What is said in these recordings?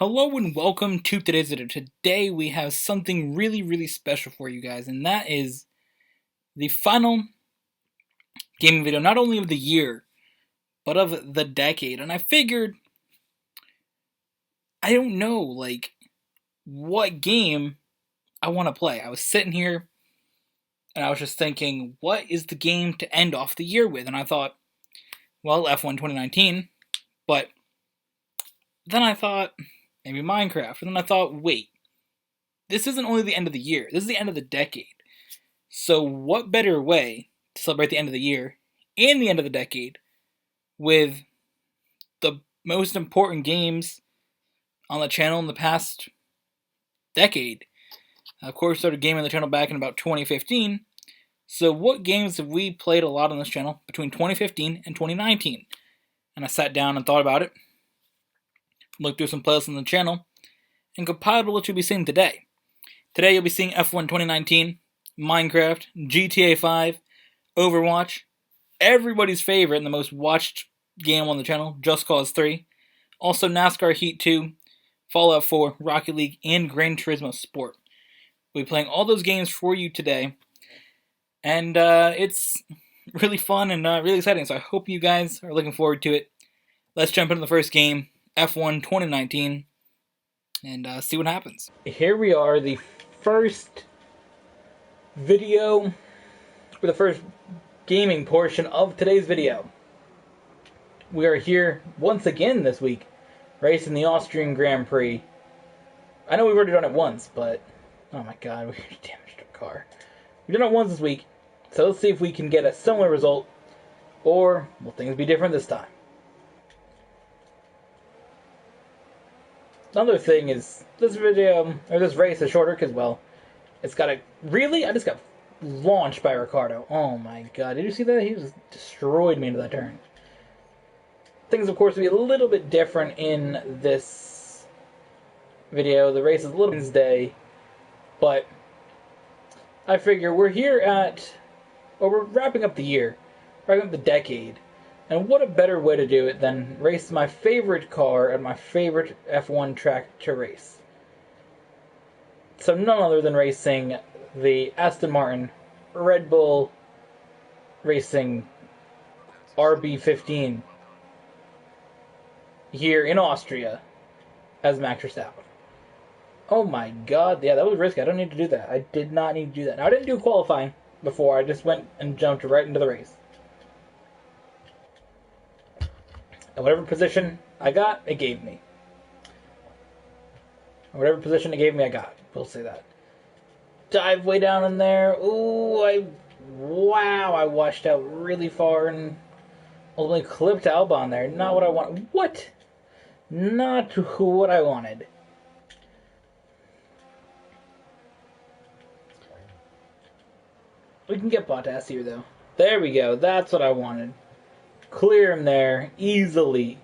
Hello and welcome to today's video. Today we have something really special for you guys, and that is the final gaming video, not only of the year, but of the decade. And I figured, I don't know, what game I want to play. I was sitting here, and I was just thinking, what is the game to end off the year with? And I thought, well, F1 2019, but then I thought, maybe Minecraft. And then I thought, wait, this isn't only the end of the year, this is the end of the decade. So what better way to celebrate the end of the year and the end of the decade with the most important games on the channel in the past decade? Of course, started gaming the channel back in about 2015. So what games have we played a lot on this channel between 2015 and 2019? And I sat down and thought about it, looked through some playlists on the channel, and compiled what you'll be seeing today. Today you'll be seeing F1 2019, Minecraft, GTA 5, Overwatch, everybody's favorite and the most watched game on the channel, Just Cause 3, also NASCAR Heat 2, Fallout 4, Rocket League, and Gran Turismo Sport. We'll be playing all those games for you today, and it's really fun and really exciting, so I hope you guys are looking forward to it. Let's jump into the first game, F1 2019, and see what happens. Here we are, the first video, for the first gaming portion of today's video. We are here once again this week, racing the Austrian Grand Prix. I know we've already done it once, but oh my god, we damaged our car. We've done it once this week, so let's see if we can get a similar result, or will things be different this time? Another thing is, this video, or this race is shorter because, well, it's got a... Really? I just got launched by Ricardo. Oh my god, did you see that? He just destroyed me into that turn. Things, of course, will be a little bit different in this video. The race is a little Wednesday, but I figure we're here at... Well, we're wrapping up the year, wrapping up the decade. And what a better way to do it than race my favorite car at my favorite F1 track to race. So none other than racing the Aston Martin Red Bull Racing RB15 here in Austria as Max Verstappen. Oh my god, yeah, that was risky. I don't need to do that. I did not need to do that. Now, I didn't do qualifying before. I just went and jumped right into the race. And whatever position I got, it gave me. Whatever position it gave me, I got. We'll say that. Dive way down in there. Ooh, wow, I washed out really far and only clipped Albon there. Not what I wanted. What? Not what I wanted. We can get Bottas here, though. There we go. That's what I wanted. Clear him there. Easily.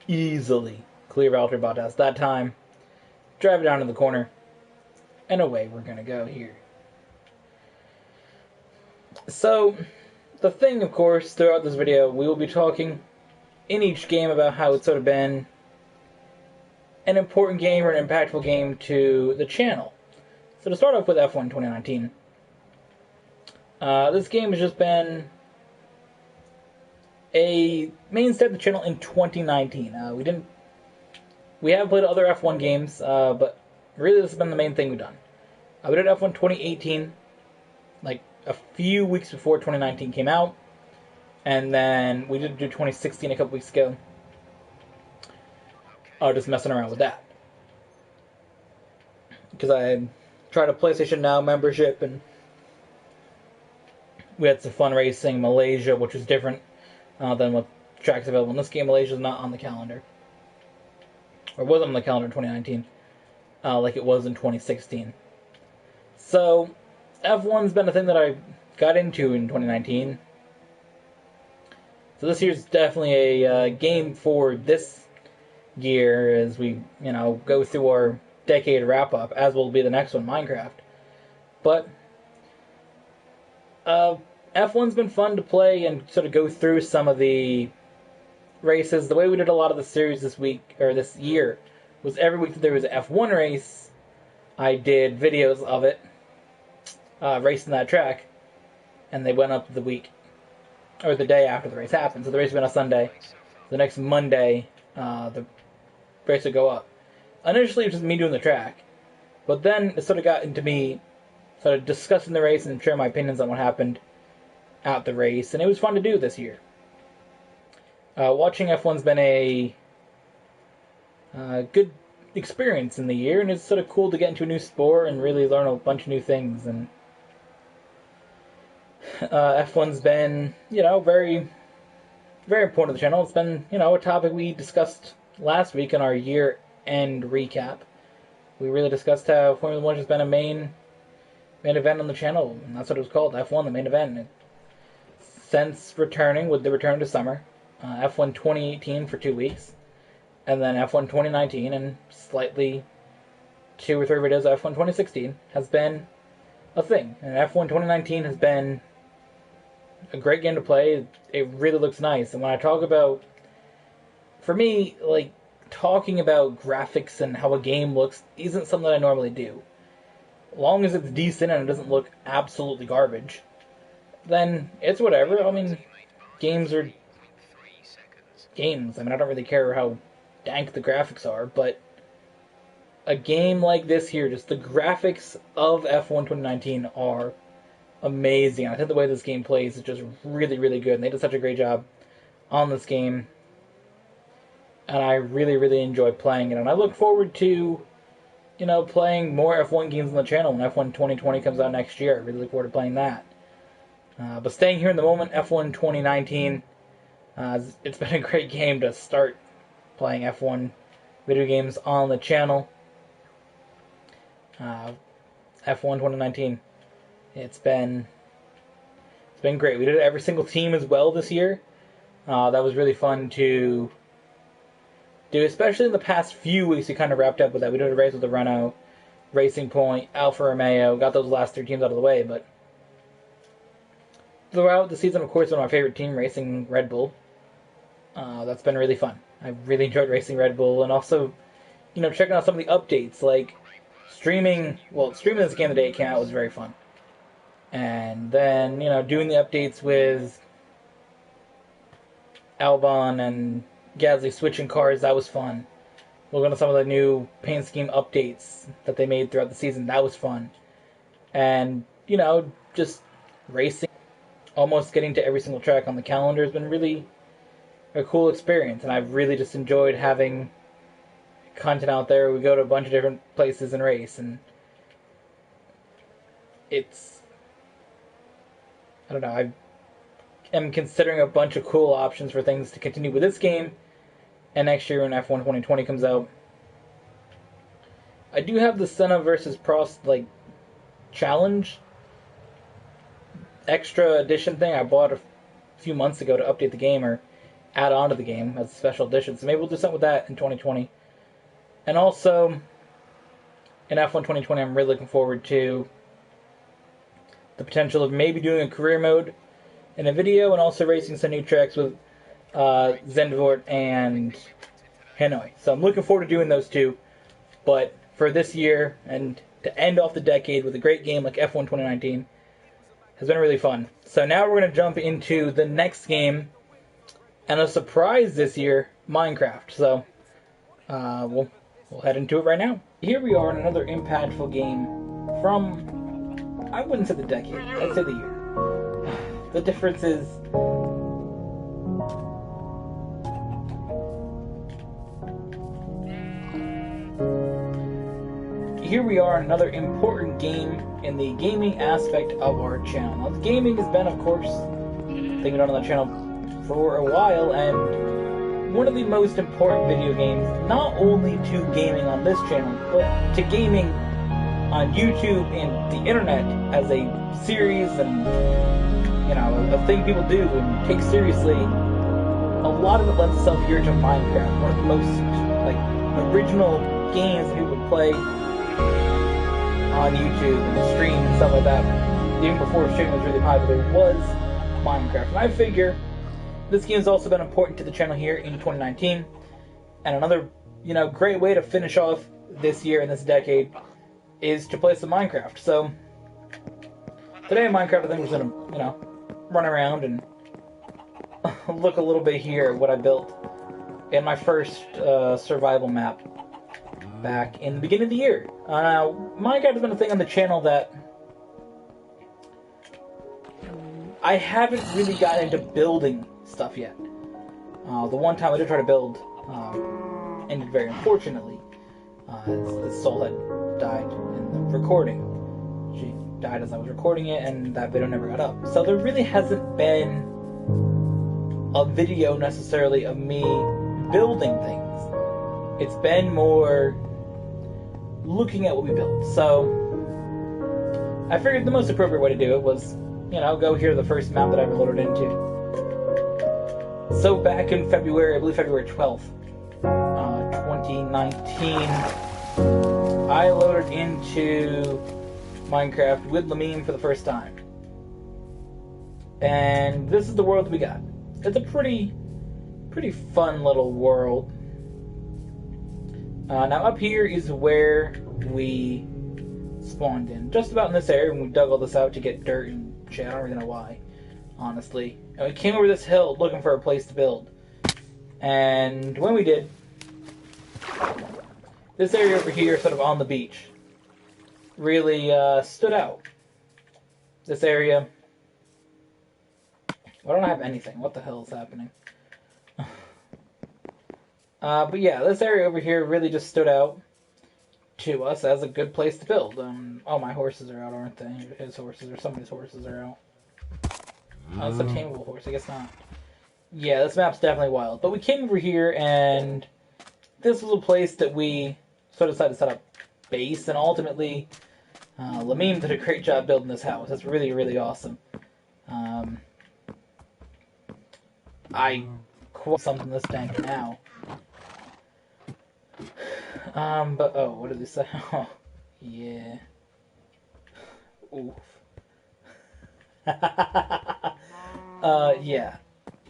Easily. Clear Valtteri Bottas that time. Drive it down to the corner. And away we're going to go here. So, the thing, of course, throughout this video, we will be talking in each game about how it's sort of been an important game or an impactful game to the channel. So to start off with F1 2019, this game has just been a mainstay of the channel in 2019. We have played other F1 games, but really this has been the main thing we've done. We did F1 2018, like a few weeks before 2019 came out, and then we did do 2016 a couple weeks ago. Just messing around with that. Because I tried a PlayStation Now membership, and we had some fun racing Malaysia, which was different than what tracks available in this game. Malaysia is not on the calendar. Or wasn't on the calendar in 2019, like it was in 2016. So, F1's been a thing that I got into in 2019. So this year's definitely a game for this year as we, go through our decade wrap-up, as will be the next one, Minecraft. But F1's been fun to play and sort of go through some of the races. The way we did a lot of the series this week, or this year, was every week that there was an F1 race, I did videos of it, racing that track, and they went up the week, or the day after the race happened. So the race went on Sunday. The next Monday, the race would go up. Initially, it was just me doing the track, but then it sort of got into me sort of discussing the race and sharing my opinions on what happened at the race, and it was fun to do this year. Watching F1's been a good experience in the year, and it's sort of cool to get into a new sport and really learn a bunch of new things. And F1's been, very, very important to the channel. It's been, a topic we discussed last week in our year-end recap. We really discussed how Formula 1 has been a main event on the channel, and that's what it was called, F1, the main event. And since returning, with the return to summer, F1 2018 for 2 weeks, and then F1 2019, and slightly 2 or 3 videos of F1 2016, has been a thing. And F1 2019 has been a great game to play. It really looks nice. And when I talk about, for me, talking about graphics and how a game looks isn't something that I normally do. As long as it's decent and it doesn't look absolutely garbage, then it's whatever. I mean, games are games. I don't really care how dank the graphics are, but a game like this here, just the graphics of F1 2019 are amazing. I think the way this game plays is just really, really good, and they did such a great job on this game, and I really, really enjoy playing it, and I look forward to, playing more F1 games on the channel when F1 2020 comes out next year. I really look forward to playing that. But staying here in the moment, F1 2019, it's been a great game to start playing F1 video games on the channel. F1 2019, it's been great. We did every single team as well this year. That was really fun to do, especially in the past few weeks. We kind of wrapped up with that. We did a race with the Renault, Racing Point, Alfa Romeo, got those last 3 teams out of the way, but throughout the season, of course, one of my favorite team, racing Red Bull. That's been really fun. I really enjoyed racing Red Bull, and also, checking out some of the updates, like streaming this game the day it came out was very fun. And then, doing the updates with Albon and Gasly switching cars, that was fun. Looking at some of the new paint scheme updates that they made throughout the season, that was fun. And, just racing, almost getting to every single track on the calendar has been really a cool experience, and I've really just enjoyed having content out there. We go to a bunch of different places and race, and it's, I don't know, I am considering a bunch of cool options for things to continue with this game, and next year when F1 2020 comes out. I do have the Senna versus Prost, challenge extra edition thing I bought a few months ago to update the game, or add on to the game as a special edition. So maybe we'll do something with that in 2020. And also, in F1 2020, I'm really looking forward to the potential of maybe doing a career mode in a video, and also racing some new tracks with Zandvoort and Hanoi. So I'm looking forward to doing those two. But for this year, and to end off the decade with a great game like F1 2019, has been really fun. So now we're going to jump into the next game, and a surprise this year, Minecraft. So we'll head into it right now. Here we are in another impactful game from, I wouldn't say the decade, I'd say the year. The difference is, here we are in another important game in the gaming aspect of our channel. Now, the gaming has been, of course, thing we've done on the channel for a while, and one of the most important video games, not only to gaming on this channel, but to gaming on YouTube and the internet as a series and, a thing people do and take seriously. A lot of it lends itself here to Minecraft, one of the most, original games that people would play on YouTube and stream and stuff like that. Even before streaming was really popular, was Minecraft. And I figure, this game has also been important to the channel here in 2019, and another, great way to finish off this year and this decade is to play some Minecraft. So today in Minecraft, I think we're gonna, run around and look a little bit here at what I built in my first survival map back in the beginning of the year. Now, Minecraft has been a thing on the channel that I haven't really gotten into building stuff yet. The one time I did try to build ended very unfortunately. This soul had died in the recording. She died as I was recording it, and that video never got up. So there really hasn't been a video necessarily of me building things. It's been more looking at what we built. So I figured the most appropriate way to do it was, go here to the first map that I ever loaded into. So back in February, I believe February 12th, 2019, I loaded into Minecraft with Lamine for the first time. And this is the world that we got. It's a pretty fun little world. Now up here is where we spawned in. Just about in this area, when we dug all this out to get dirt and shit. I don't really know why, honestly. And we came over this hill looking for a place to build. And when we did, this area over here, sort of on the beach, really stood out. This area... Why don't I have anything? What the hell is happening? But yeah, this area over here really just stood out to us as a good place to build. Oh, my horses are out, aren't they? His horses, or somebody's horses are out. Oh, it's a tameable horse, I guess not. Yeah, this map's definitely wild. But we came over here, and this was a place that we sort of decided to set up base, and ultimately, Lamine did a great job building this house. It's really, really awesome. I quote something this dank now. But, oh, what did they say? Oh, yeah. Oof. Yeah.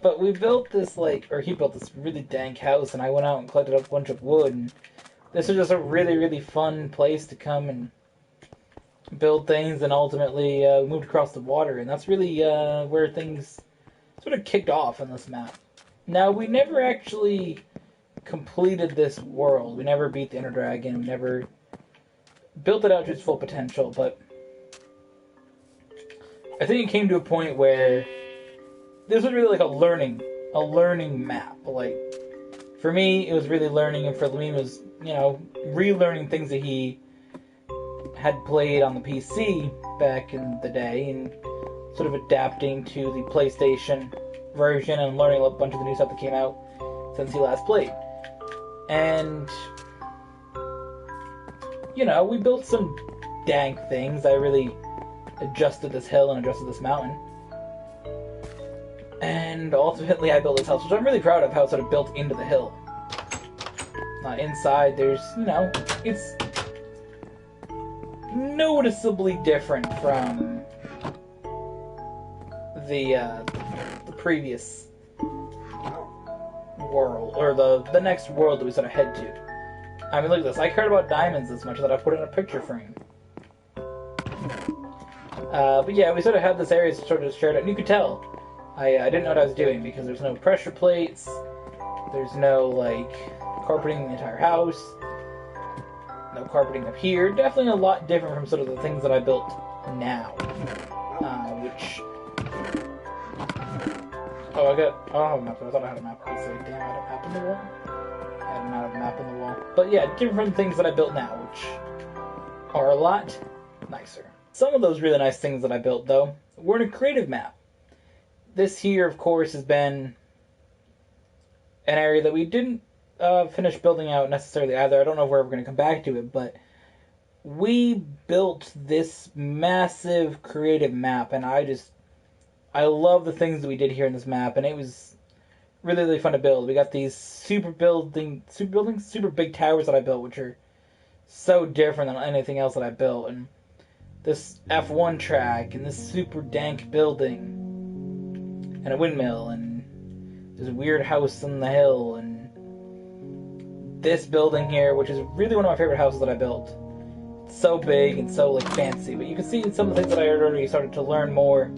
But we built this, he built this really dank house, and I went out and collected up a bunch of wood, and this was just a really, really fun place to come and build things, and ultimately moved across the water, and that's really where things sort of kicked off on this map. Now, we never actually completed this world. We never beat the Ender Dragon. We never built it out to its full potential, but I think it came to a point where this was really like a learning map. Like, for me, it was really learning, and for Lamine, it was, relearning things that he had played on the PC back in the day, and sort of adapting to the PlayStation version and learning a bunch of the new stuff that came out since he last played. And, we built some dank things. I really adjusted this hill and adjusted this mountain. And ultimately I built this house, which I'm really proud of how it's sort of built into the hill. Inside there's, it's noticeably different from the previous world, or the next world that we sort of head to. I mean, look at this. I cared about diamonds this much that I put it in a picture frame. But yeah, we sort of had this area sort of shared out, and you could tell I didn't know what I was doing, because there's no pressure plates, there's no, carpeting the entire house, no carpeting up here. Definitely a lot different from sort of the things that I built now, which... Oh, I don't have a map. I thought I had a map. I was like, damn, I had a map in the wall. I had not have a map in the wall. But yeah, different from the things that I built now, which are a lot nicer. Some of those really nice things that I built, though, were in a creative map. This here, of course, has been an area that we didn't finish building out necessarily either. I don't know if we're ever going to come back to it, but we built this massive creative map, and I love the things that we did here in this map, and it was really, really fun to build. We got these super big towers that I built, which are so different than anything else that I built, and this F1 track, and this super dank building, and a windmill, and this weird house on the hill, and this building here, which is really one of my favorite houses that I built. It's so big and so like fancy, but you can see in some of the things that I already started to learn more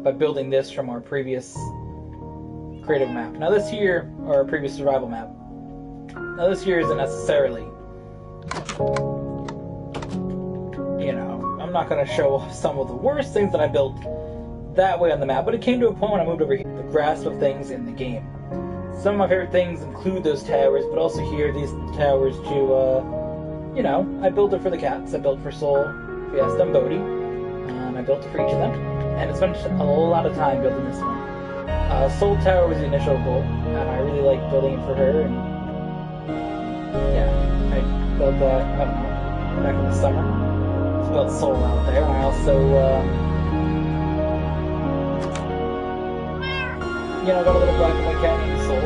by building this from our previous creative map. Now this here, or our previous survival map. Now this here isn't necessarily, you know, I'm not going to show off some of the worst things that I built that way on the map, but it came to a point when I moved over here, the grasp of things in the game. Some of my favorite things include those towers, but also here, these towers to, you know, I built it for the cats. I built for Soul, Fiesta, and Bodhi. I built it for each of them, and I spent a lot of time building this one. Soul Tower was the initial goal, and I really liked building it for her, and yeah, I built that, I don't know, back in the summer. Just built Soul out there, and I also, you know, got a little black and white cat named Soul.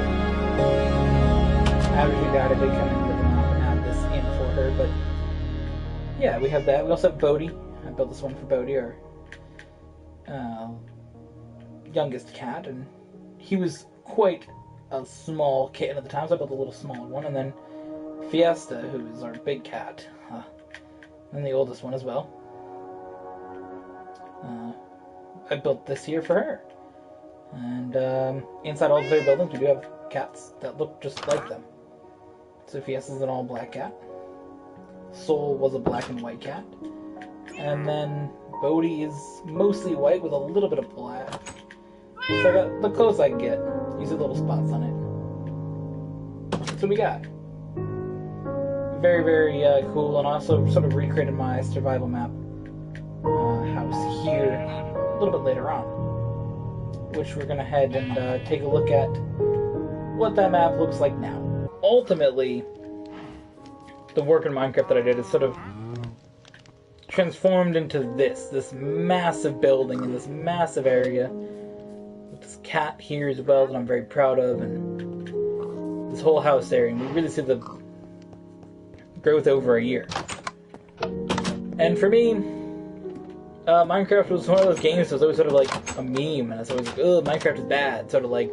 After she died, I did come in with the mom and add this in for her, but yeah, we have that. We also have Bodhi. I built this one for Bodhi, our youngest cat, and he was quite a small kitten at the time, so I built a little smaller one, and then Fiesta, who is our big cat, and the oldest one as well. I built this here for her. And inside all the three buildings, we do have cats that look just like them. So Fiesta's an all-black cat. Soul was a black and white cat. And then Bodhi is mostly white with a little bit of black. So I got the clothes I can get. You see little spots on it. That's what we got. Very, very cool, and also sort of recreated my survival map house here a little bit later on, which we're going to head and take a look at what that map looks like now. Ultimately, the work in Minecraft that I did is sort of transformed into this massive building in this massive area, with this cat here as well that I'm very proud of, and this whole house area, and we really see the growth over a year. And for me, Minecraft was one of those games that was always sort of like a meme, and it's always like, oh, Minecraft is bad, sort of like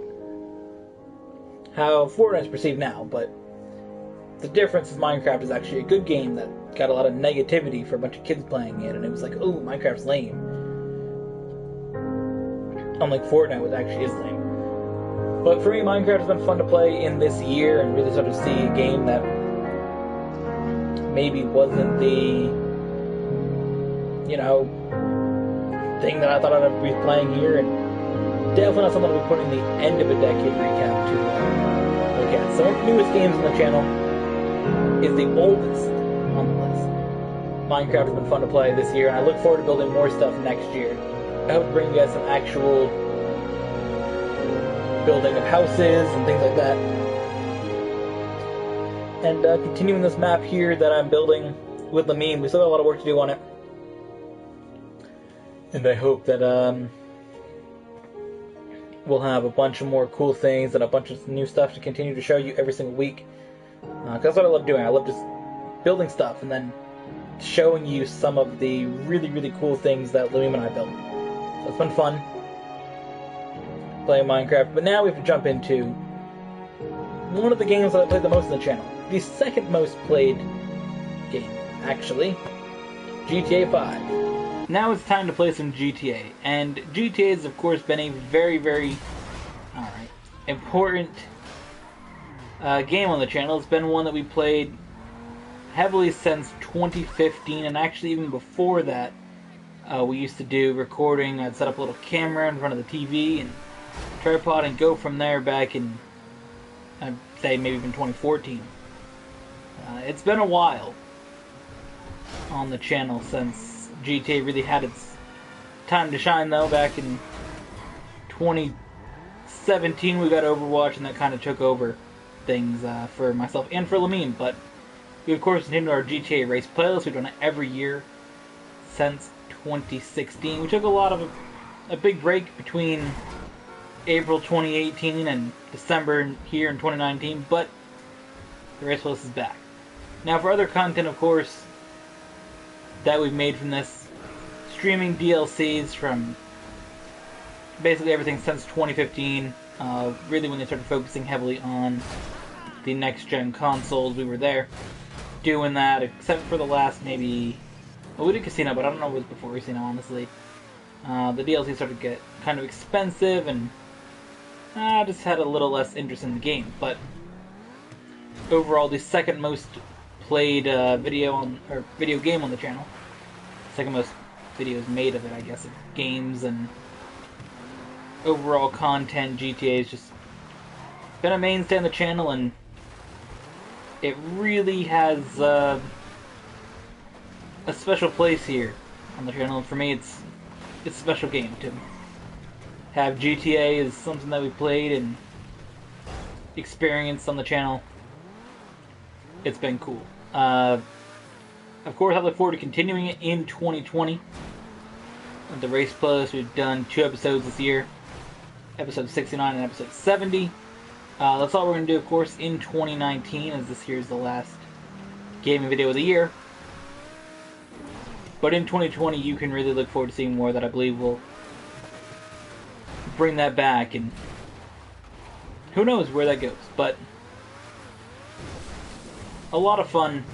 how Fortnite is perceived now, but the difference is Minecraft is actually a good game that got a lot of negativity for a bunch of kids playing it, and it was like, oh, Minecraft's lame. Unlike Fortnite, which actually is lame. But for me, Minecraft has been fun to play in this year, and really sort of see a game that maybe wasn't the, you know, thing that I thought I'd be playing here, and definitely not something I'll be putting the end of a decade recap to look at. So one of the newest games on the channel is the oldest on the list. Minecraft has been fun to play this year, and I look forward to building more stuff next year. I hope to bring you guys some actual building of houses and things like that. And continuing this map here that I'm building with Lamine, we still got a lot of work to do on it. And I hope that we'll have a bunch of more cool things and a bunch of new stuff to continue to show you every single week. Because that's what I love doing. I love just building stuff and then showing you some of the really, really cool things that Lamine and I built. So it's been fun playing Minecraft. But now we have to jump into one of the games that I played the most on the channel. The second most played game, actually. GTA 5. Now it's time to play some GTA. And GTA has, of course, been a very, very important game on the channel. It's been one that we played heavily since 2015, and actually even before that, we used to do recording. I'd set up a little camera in front of the TV and tripod and go from there back in, I'd say maybe even 2014. It's been a while on the channel since GTA really had its time to shine, though. Back in 2017 we got Overwatch, and that kind of took over things for myself and for Lamine. But we of course continued our GTA race playlist. We've done it every year since 2016. We took a big break between April 2018 and December here in 2019, but the race playlist is back. Now for other content, of course, that we've made from this, streaming DLCs from basically everything since 2015. Really, when they started focusing heavily on the next-gen consoles, we were there doing that, except for the last maybe... Well, we did Casino, but I don't know if it was before Casino, honestly. The DLC started to get kind of expensive, and I just had a little less interest in the game. But overall, the second most played video game on the channel. Second most videos made of it, I guess, of games and overall content. GTA has just been a mainstay on the channel, and it really has a special place here on the channel. And for me, it's a special game to have. GTA is something that we played and experienced on the channel. It's been cool. Of course, I look forward to continuing it in 2020. With the Race Plus, we've done 2 episodes this year. Episode 69 and episode 70. That's all we're going to do, of course, in 2019, as this year is the last gaming video of the year. But in 2020, you can really look forward to seeing more that I believe will bring that back, and who knows where that goes. But a lot of fun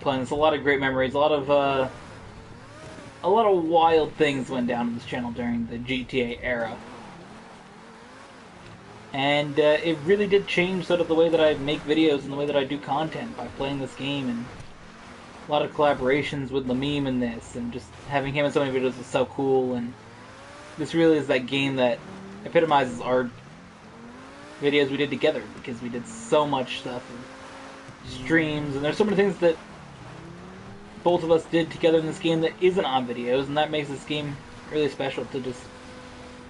playing this, a lot of great memories, a lot of wild things went down on this channel during the GTA era. And it really did change sort of the way that I make videos and the way that I do content by playing this game, and a lot of collaborations with Lameme in this, and just having him in so many videos is so cool. And this really is that game that epitomizes our videos we did together, because we did so much stuff, and streams, and there's so many things that both of us did together in this game that isn't on videos, and that makes this game really special to just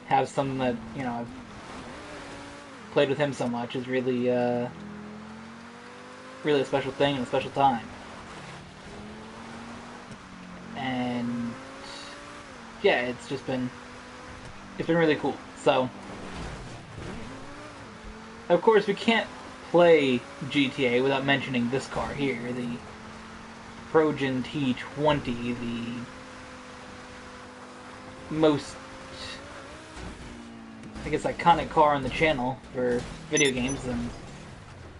have something that, you know, I've played with him so much is really, really a special thing and a special time. And yeah, it's been really cool. So, of course, we can't play GTA without mentioning this car here, the Trojan T20, the most, I guess, iconic car on the channel for video games, and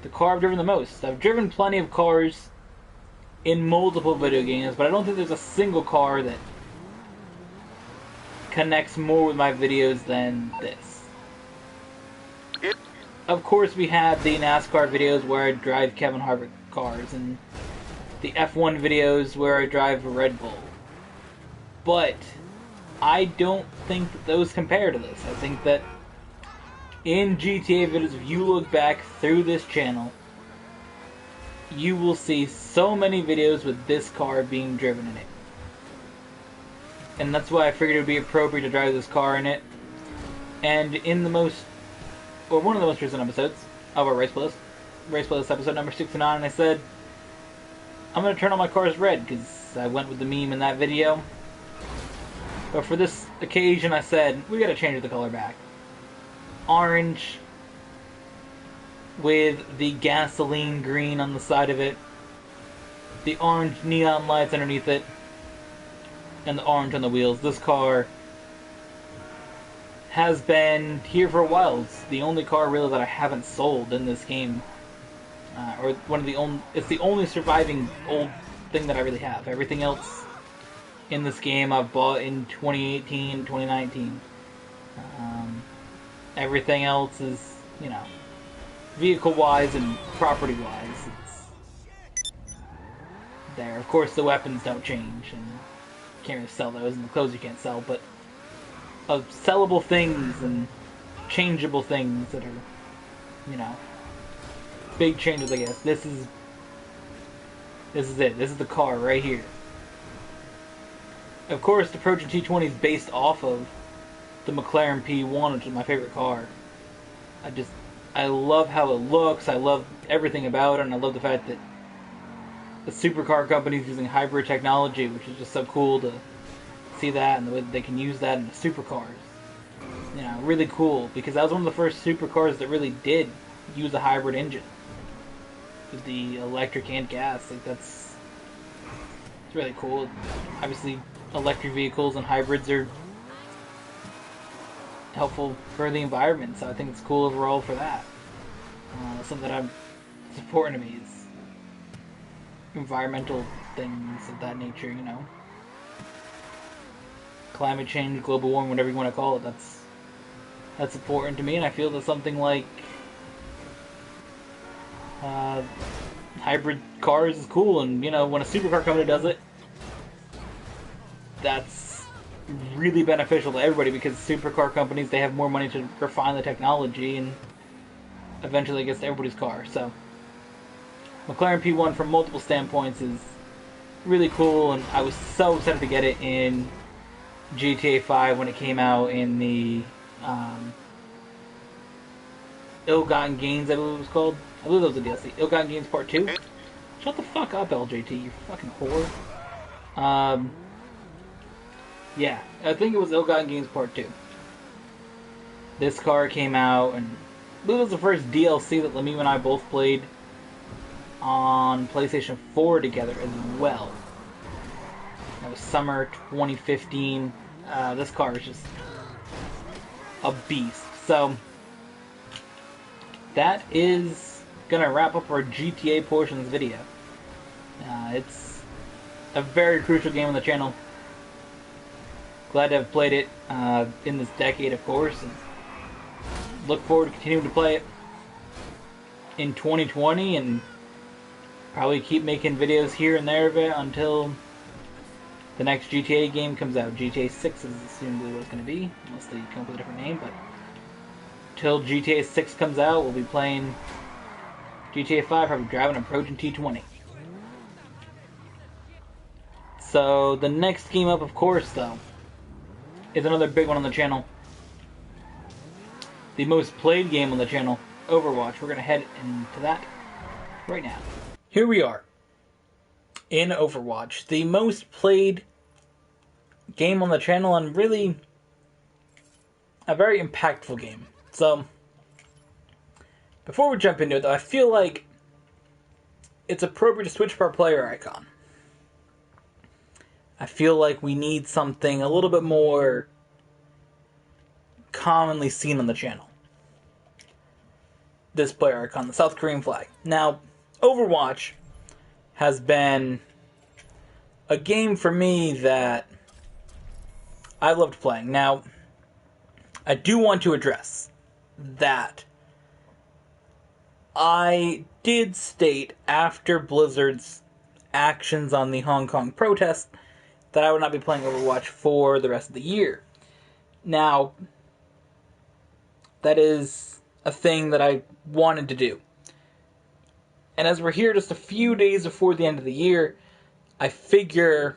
the car I've driven the most. I've driven plenty of cars in multiple video games, but I don't think there's a single car that connects more with my videos than this. Of course, we have the NASCAR videos where I drive Kevin Harvick cars, and the F1 videos where I drive a Red Bull. But I don't think that those compare to this. I think that in GTA videos, if you look back through this channel, you will see so many videos with this car being driven in it. And that's why I figured it would be appropriate to drive this car in it. And in the most, or one of the most recent episodes of our Race Plus episode number 69, I said, I'm going to turn all my cars red, because I went with the meme in that video. But for this occasion, I said, we got to change the color back. Orange, with the gasoline green on the side of it, the orange neon lights underneath it, and the orange on the wheels. This car has been here for a while. It's the only car really that I haven't sold in this game, or one of the only. It's the only surviving old thing that I really have. Everything else in this game I've bought in 2018, 2019. Everything else is, you know, vehicle-wise and property-wise, it's there. Of course, the weapons don't change, and you can't really sell those, and the clothes you can't sell, but of sellable things and changeable things that are, you know, big changes, I guess. This is it. This is the car right here. Of course, the Trojan T20 is based off of the McLaren P1, which is my favorite car. I love how it looks, I love everything about it, and I love the fact that the supercar company is using hybrid technology, which is just so cool to see that, and the way that they can use that in the supercars. You know, really cool, because that was one of the first supercars that really did use a hybrid engine. With the electric and gas, like it's really cool. Obviously, electric vehicles and hybrids are helpful for the environment. So I think it's cool overall for that. Something that it's important to me is environmental things of that nature, you know. Climate change, global warming, whatever you want to call it, that's important to me, and I feel that something like hybrid cars is cool, and you know, when a supercar company does it, that's really beneficial to everybody because supercar companies, they have more money to refine the technology and eventually it gets to everybody's car. So McLaren P1 from multiple standpoints is really cool, and I was so excited to get it in GTA 5 when it came out in the Ill-Gotten Gains, I believe it was called. I believe that was a DLC. Ill-Gotten Gains Part 2. Shut the fuck up, LJT, you fucking whore. Yeah, I think it was Ill-Gotten Gains Part 2. This car came out, and I believe it was the first DLC that Lamine and I both played on PlayStation 4 together as well. That was summer 2015. This car is just a beast. So, that is gonna wrap up our GTA portion of this video. It's a very crucial game on the channel. Glad to have played it in this decade, of course, and look forward to continuing to play it in 2020 and probably keep making videos here and there of it until the next GTA game comes out. GTA 6 is assumably what it's going to be, unless they come up with a different name, but until GTA 6 comes out, we'll be playing GTA 5, probably driving a Proton T20. So, the next game up, of course, though, is another big one on the channel. The most played game on the channel, Overwatch. We're going to head into that right now. Here we are in Overwatch, the most played game on the channel, and really a very impactful game. So, before we jump into it, though, I feel like it's appropriate to switch to our player icon. I feel like we need something a little bit more commonly seen on the channel. This player icon, the South Korean flag. Now, Overwatch has been a game for me that I loved playing. Now, I do want to address that I did state after Blizzard's actions on the Hong Kong protest that I would not be playing Overwatch for the rest of the year. Now, that is a thing that I wanted to do. And as we're here just a few days before the end of the year, I figure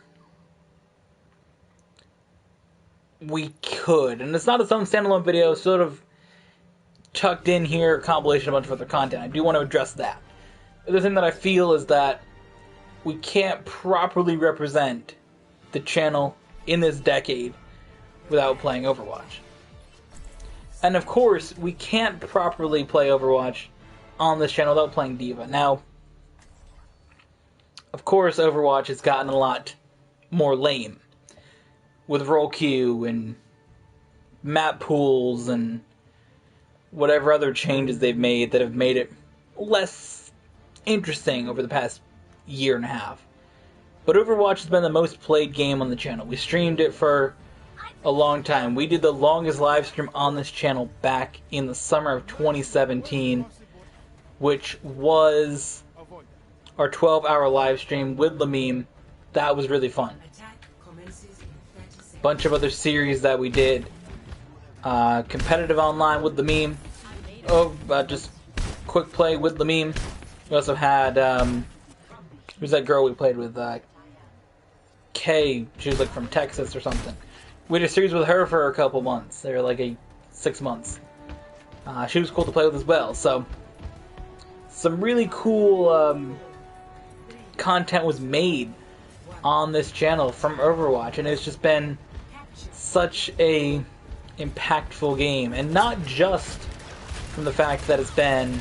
we could. And it's not its own standalone video, sort of tucked in here, a compilation of a bunch of other content. I do want to address that. The other thing that I feel is that we can't properly represent the channel in this decade without playing Overwatch. And of course, we can't properly play Overwatch on this channel without playing D.Va. Now, of course, Overwatch has gotten a lot more lame with role queue and map pools and whatever other changes they've made that have made it less interesting over the past year and a half. But Overwatch has been the most played game on the channel. We streamed it for a long time. We did the longest live stream on this channel back in the summer of 2017, which was our 12-hour live stream with Lamine. That was really fun. Bunch of other series that we did. Competitive online with Lamine. Just quick play with Lamine. We also had, who's that girl we played with? Kay. She was like from Texas or something. We did a series with her for a couple months. They were like 6 months. She was cool to play with as well. So, some really cool content was made on this channel from Overwatch, and it's just been such a impactful game, and not just from the fact that it's been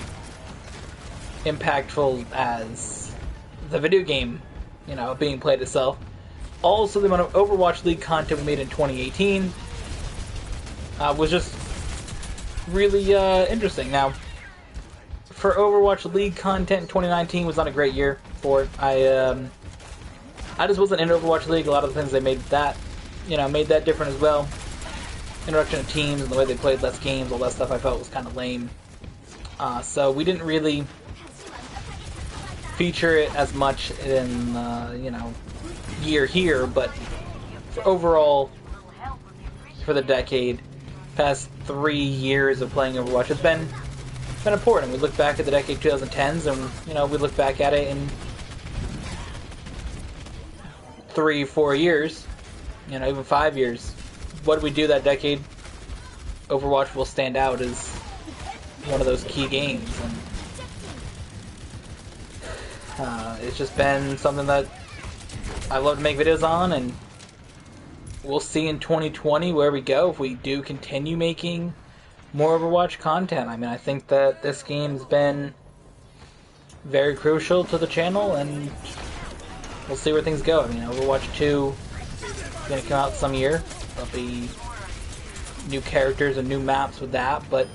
impactful as the video game, you know, being played itself. Also, the amount of Overwatch League content we made in 2018, was just really interesting. Now, for Overwatch League content, 2019 was not a great year for it. I just wasn't in Overwatch League. A lot of the things they made that, made that different as well. Introduction of teams and the way they played less games, all that stuff I felt was kind of lame. So we didn't really feature it as much in, year here, but for overall, for the decade, past 3 years of playing Overwatch, it's been important. We look back at the decade 2010's and, we look back at it in 3-4 years, even 5 years. What did we do that decade? Overwatch will stand out as one of those key games, and it's just been something that I love to make videos on, and we'll see in 2020 where we go if we do continue making more Overwatch content. I mean, I think that this game's been very crucial to the channel, and we'll see where things go. I mean, Overwatch 2 is going to come out some year. There'll be new characters and new maps with that, but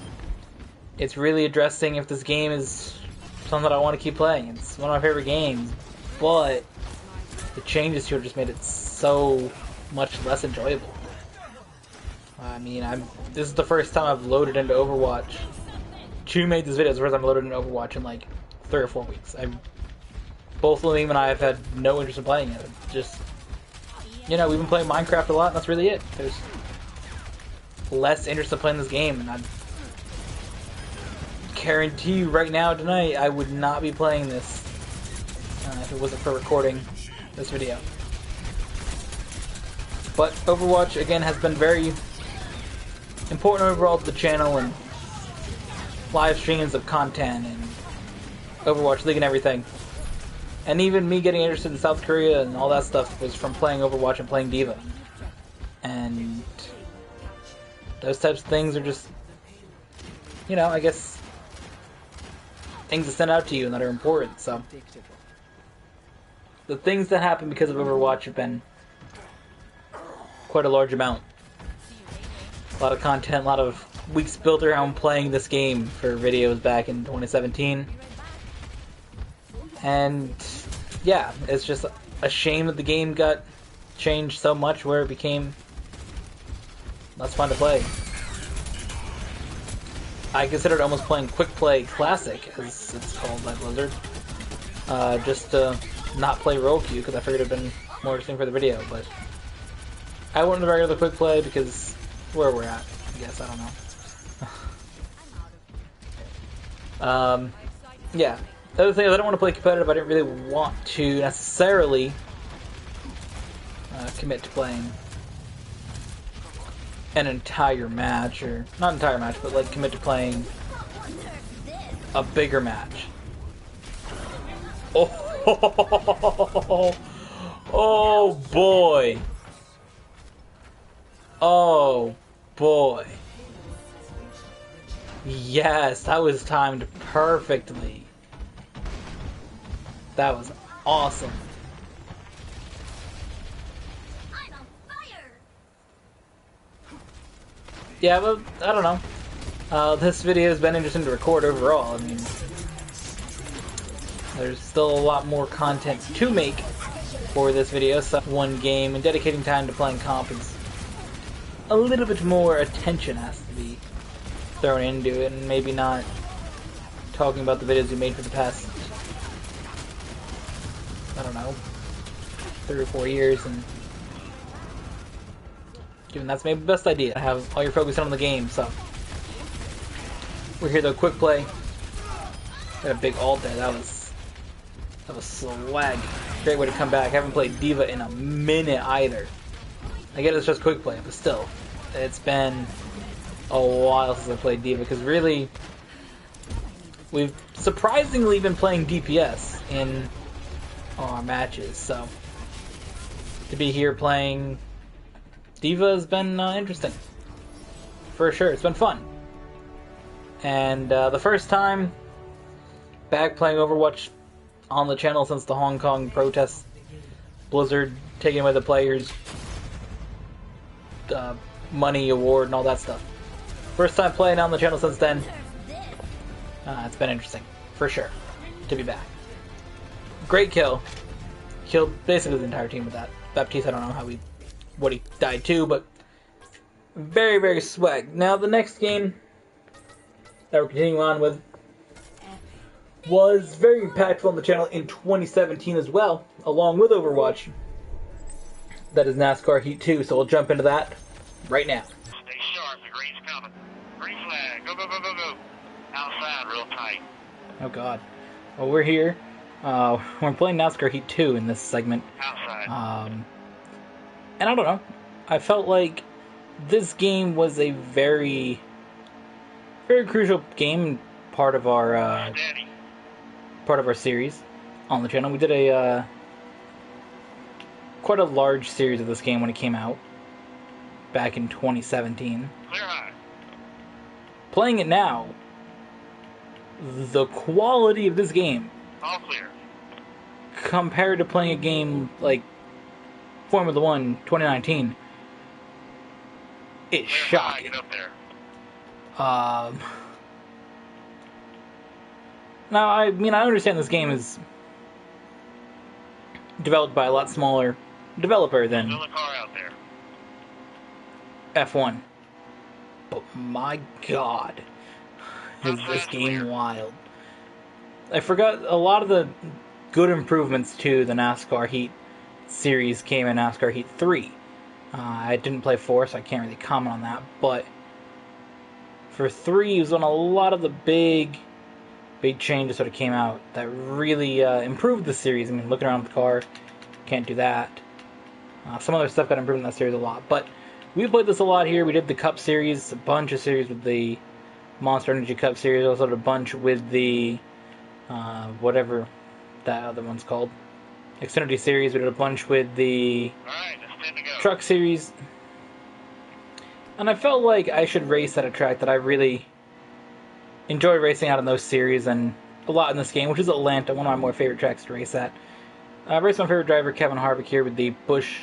it's really addressing if this game is something that I want to keep playing. It's one of my favorite games, but the changes here just made it so much less enjoyable. I mean, this is the first time I've loaded into Overwatch. Chu made this video. It's the first time I loaded into Overwatch in like 3 or 4 weeks. Both Liam and I have had no interest in playing it. Just, we've been playing Minecraft a lot, and that's really it. There's less interest in playing this game, and I guarantee you right now, tonight, I would not be playing this if it wasn't for recording this video. But Overwatch, again, has been very important overall to the channel, and live streams of content, and Overwatch League and everything. And even me getting interested in South Korea and all that stuff was from playing Overwatch and playing D.Va. And those types of things are just, I guess, things that stand out to you and that are important. So the things that happen because of Overwatch have been quite a large amount. A lot of content, a lot of weeks built around playing this game for videos back in 2017. And yeah, it's just a shame that the game got changed so much where it became less fun to play. I considered almost playing Quick Play Classic, as it's called by Blizzard, just to not play Roll Queue, because I figured it would have been more interesting for the video, but I went to the regular Quick Play because where we're at, I guess, I don't know. Yeah. The other thing is I don't want to play competitive. I didn't really want to necessarily commit to playing an entire match, or not entire match, but like commit to playing a bigger match. Oh, oh boy. Oh boy. Yes, that was timed perfectly. That was awesome. I'm on fire. Yeah, but I don't know. This video has been interesting to record overall. I mean, there's still a lot more content to make for this video. So one game, and dedicating time to playing comp is a little bit more attention has to be thrown into it, and maybe not talking about the videos we made for the past, I don't know, 3 or 4 years, and given that's maybe the best idea to have all your focus on the game. So we're here though, Quick Play. Got a big ult there. That was swag. Great way to come back. Haven't played D.Va in a minute either. I get it's just Quick Play, but still, it's been a while since I played D.Va, because really, we've surprisingly been playing DPS in our matches, so to be here playing D.Va has been interesting. For sure, it's been fun. And the first time back playing Overwatch on the channel since the Hong Kong protests, Blizzard taking away the players' money award and all that stuff. First time playing on the channel since then. It's been interesting, for sure, to be back. Great kill. Killed basically the entire team with that. Baptiste, I don't know what he died to, but very, very swag. Now the next game that we're continuing on with was very impactful on the channel in 2017 as well, along with Overwatch. That is NASCAR Heat 2, so we'll jump into that right now. Stay sharp, the green's coming. Green flag, go, go, go, go, go. Outside, real tight. Oh god. Well, we're here. We're playing NASCAR Heat 2 in this segment. Outside. And I don't know. I felt like this game was a very, very crucial game, part of our series on the channel. We did a quite a large series of this game when it came out back in 2017. Clear high. Playing it now, the quality of this game, All clear. compared to playing a game like Formula 1 2019, it's Clear shocking. high, get up there. Now, I mean, I understand this game is developed by a lot smaller developer than Still a car out there. F1. But my god, is this game wild. I forgot a lot of the good improvements to the NASCAR Heat series came in NASCAR Heat 3. I didn't play 4, so I can't really comment on that, but for 3, it was on a lot of the big changes sort of came out that really improved the series. I mean, looking around the car, can't do that. Some other stuff got improved in that series a lot, but we played this a lot here. We did the Cup series, a bunch of series with the Monster Energy Cup series, also did a bunch with the whatever that other one's called, Xfinity series. We did a bunch with the Truck series, and I felt like I should race at a track that I really enjoy racing out in those series and a lot in this game, which is Atlanta, one of my more favorite tracks to race at. I raced my favorite driver, Kevin Harvick, here with the Busch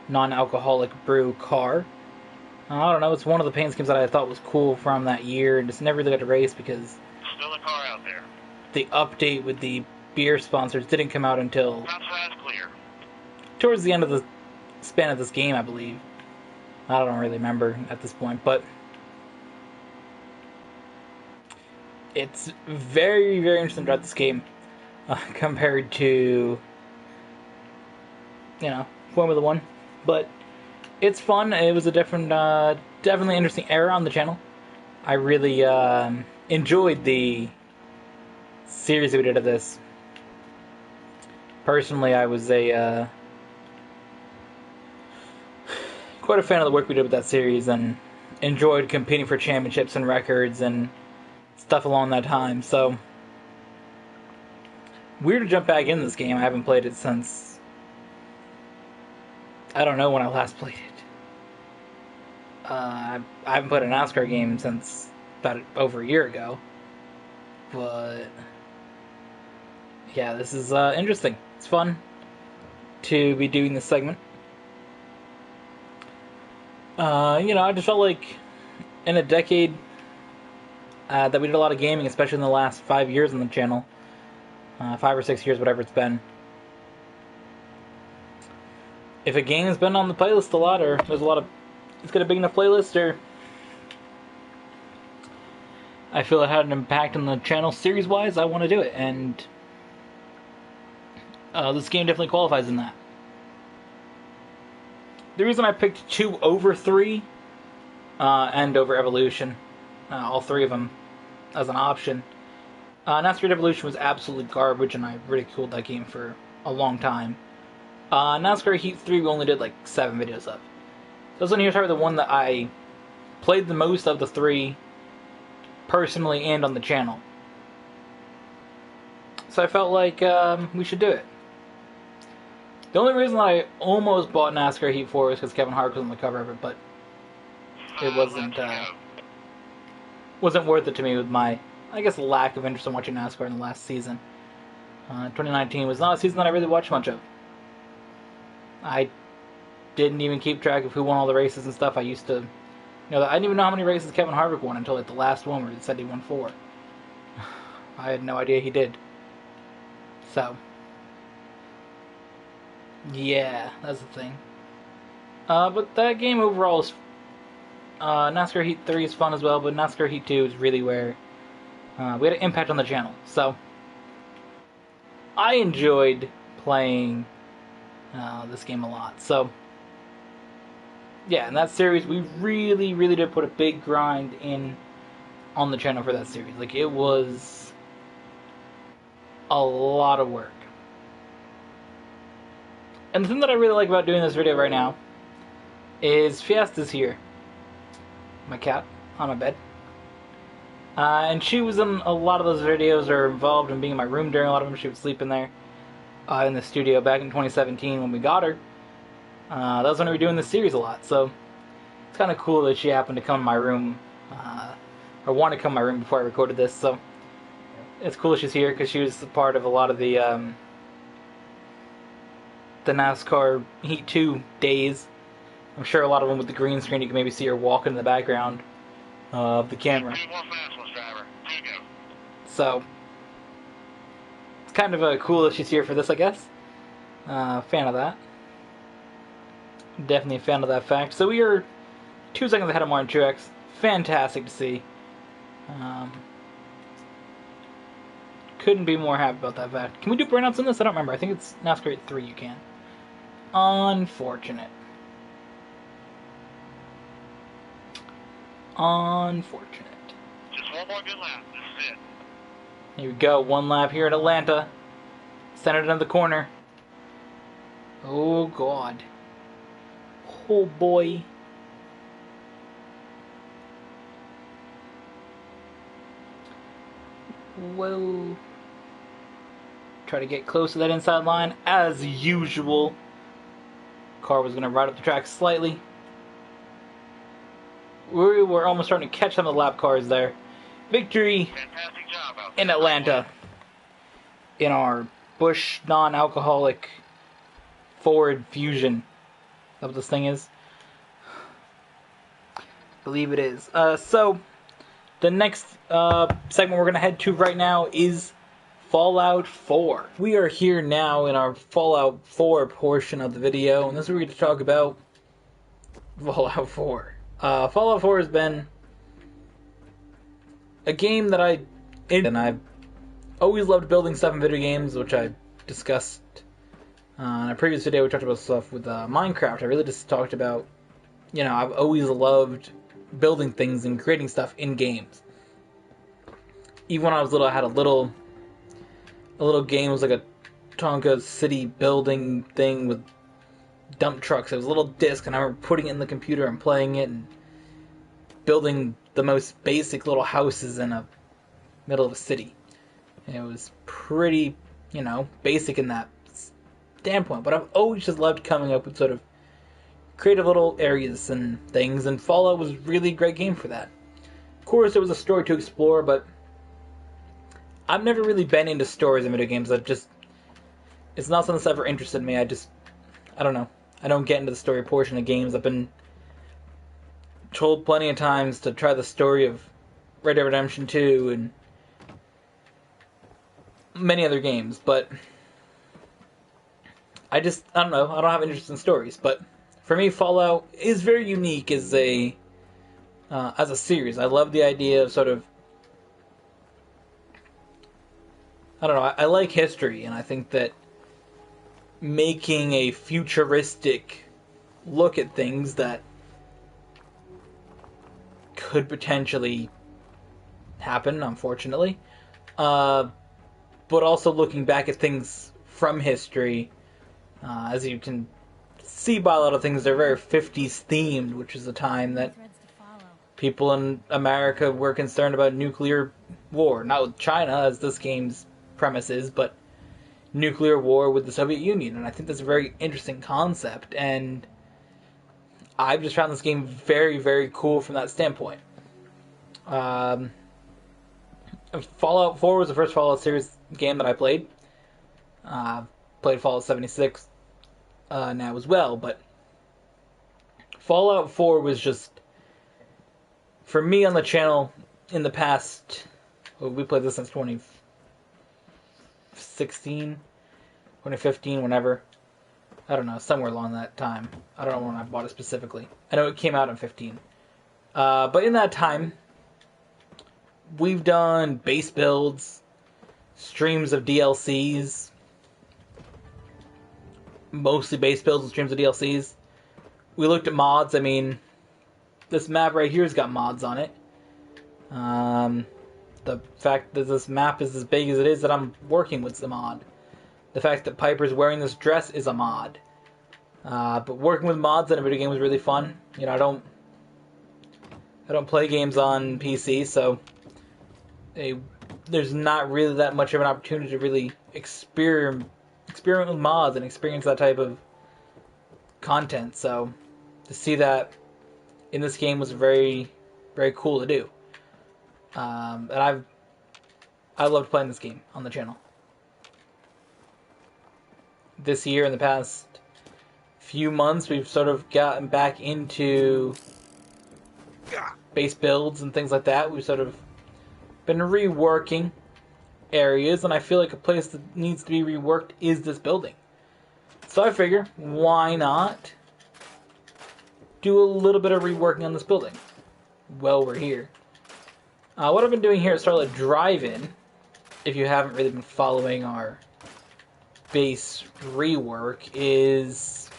non-alcoholic brew car. I don't know, it's one of the paint schemes that I thought was cool from that year, and just never really got to race because Still a car out there. the update with the beer sponsors didn't come out until Outside clear. towards the end of the span of this game, I believe. I don't really remember at this point, but it's very, very interesting throughout this game compared to, Formula 1. But it's fun. It was a different, definitely interesting era on the channel. I really enjoyed the series that we did of this. Personally, I was quite a fan of the work we did with that series and enjoyed competing for championships and records and stuff along that time. So, weird to jump back in this game. I haven't played it since, I don't know when I last played it. I haven't played a NASCAR game since about over a year ago. But yeah, this is interesting. It's fun to be doing this segment. I just felt like in a decade that we did a lot of gaming, especially in the last 5 years on the channel. 5 or 6 years, whatever it's been. If a game has been on the playlist a lot, or it's got a big enough playlist, or I feel it had an impact on the channel series-wise, I want to do it, and this game definitely qualifies in that. The reason I picked 2 over 3, and over Evolution, all 3 of them, as an option. NASCAR Evolution was absolute garbage, and I ridiculed that game for a long time. NASCAR Heat 3 we only did like 7 videos of. So this one here's probably the one that I played the most of the 3, personally and on the channel. So I felt like we should do it. The only reason I almost bought NASCAR Heat 4 was because Kevin Harvick was on the cover of it, but it wasn't worth it to me with my, I guess, lack of interest in watching NASCAR in the last season. 2019 was not a season that I really watched much of. I didn't even keep track of who won all the races and stuff. I used to I didn't even know how many races Kevin Harvick won until like the last one where it said he won 4. I had no idea he did. So, yeah, that's the thing. But that game overall is NASCAR Heat 3 is fun as well, but NASCAR Heat 2 is really where we had an impact on the channel. So, I enjoyed playing this game a lot. So, yeah, in that series, we really, really did put a big grind in on the channel for that series. Like, it was a lot of work. And the thing that I really like about doing this video right now is Fiesta's here. My cat on my bed. And she was in a lot of those videos, or involved in being in my room during a lot of them. She would sleep in there in the studio back in 2017 when we got her. That was when we were doing this series a lot, so it's kind of cool that she happened to come in my room, or want to come in my room before I recorded this, so it's cool that she's here, because she was a part of a lot of the NASCAR Heat 2 days. I'm sure a lot of them with the green screen, you can maybe see her walking in the background of the camera. So, it's kind of cool that she's here for this, I guess. Fan of that. Definitely a fan of that fact. So we are 2 seconds ahead of Martin Truex. Fantastic to see. Couldn't be more happy about that fact. Can we do burnouts in this? I don't remember. I think it's NASCAR 3 you can. Unfortunate. Unfortunate. Just one more good lap. This is it. Here we go. 1 lap here at Atlanta. Centered in the corner. Oh, God. Oh, boy. Whoa. Try to get close to that inside line, as usual. Car was going to ride up the track slightly. We were almost starting to catch some of the lap cars there. Victory in Atlanta. In our Busch non-alcoholic Ford Fusion. Is that what this thing is? I believe it is. So, the next segment we're going to head to right now is Fallout 4. We are here now in our Fallout 4 portion of the video, and this is where we're going to talk about Fallout 4. Fallout 4 has been a game that and I've always loved building stuff in video games, which I discussed in a previous video. We talked about stuff with Minecraft. I really just talked about, I've always loved building things and creating stuff in games. Even when I was little, I had a little game. It was like a Tonka City building thing with dump trucks. It was a little disc, and I remember putting it in the computer and playing it and building the most basic little houses in a middle of a city. And it was pretty, basic in that standpoint. But I've always just loved coming up with sort of creative little areas and things, and Fallout was really a great game for that. Of course, there was a story to explore, but I've never really been into stories in video games. It's not something that's ever interested me. I don't know. I don't get into the story portion of games. I've been told plenty of times to try the story of Red Dead Redemption 2 and many other games, but I don't know. I don't have interest in stories. But for me, Fallout is very unique as a series. I love the idea of sort of, I don't know, I like history, and I think that making a futuristic look at things that could potentially happen, unfortunately, but also looking back at things from history, as you can see by a lot of things, they're very 50s themed, which is a time that people in America were concerned about nuclear war. Not with China, as this game's premise is, but nuclear war with the Soviet Union. And I think that's a very interesting concept, and I've just found this game very, very cool from that standpoint. Fallout 4 was the first Fallout series game that I played. Played Fallout 76 now as well, but Fallout 4 was just for me on the channel in the past, well, we played this since 2016, 2015, whenever. I don't know, somewhere along that time. I don't know when I bought it specifically. I know it came out in 15. But in that time, we've done base builds, streams of DLCs, mostly base builds and streams of DLCs. We looked at mods. I mean, this map right here has got mods on it. The fact that this map is as big as it is that I'm working with the mod. The fact that Piper's wearing this dress is a mod. But working with mods in a video game was really fun. You know, I don't play games on PC, so there's not really that much of an opportunity to really experiment with mods and experience that type of content. So to see that in this game was very, very cool to do. And I loved playing this game on the channel. This year, in the past few months, we've sort of gotten back into base builds and things like that. We've sort of been reworking areas, and I feel like a place that needs to be reworked is this building. So I figure, why not do a little bit of reworking on this building while we're here. What I've been doing here at Starlight Drive-In, if you haven't really been following our base rework, is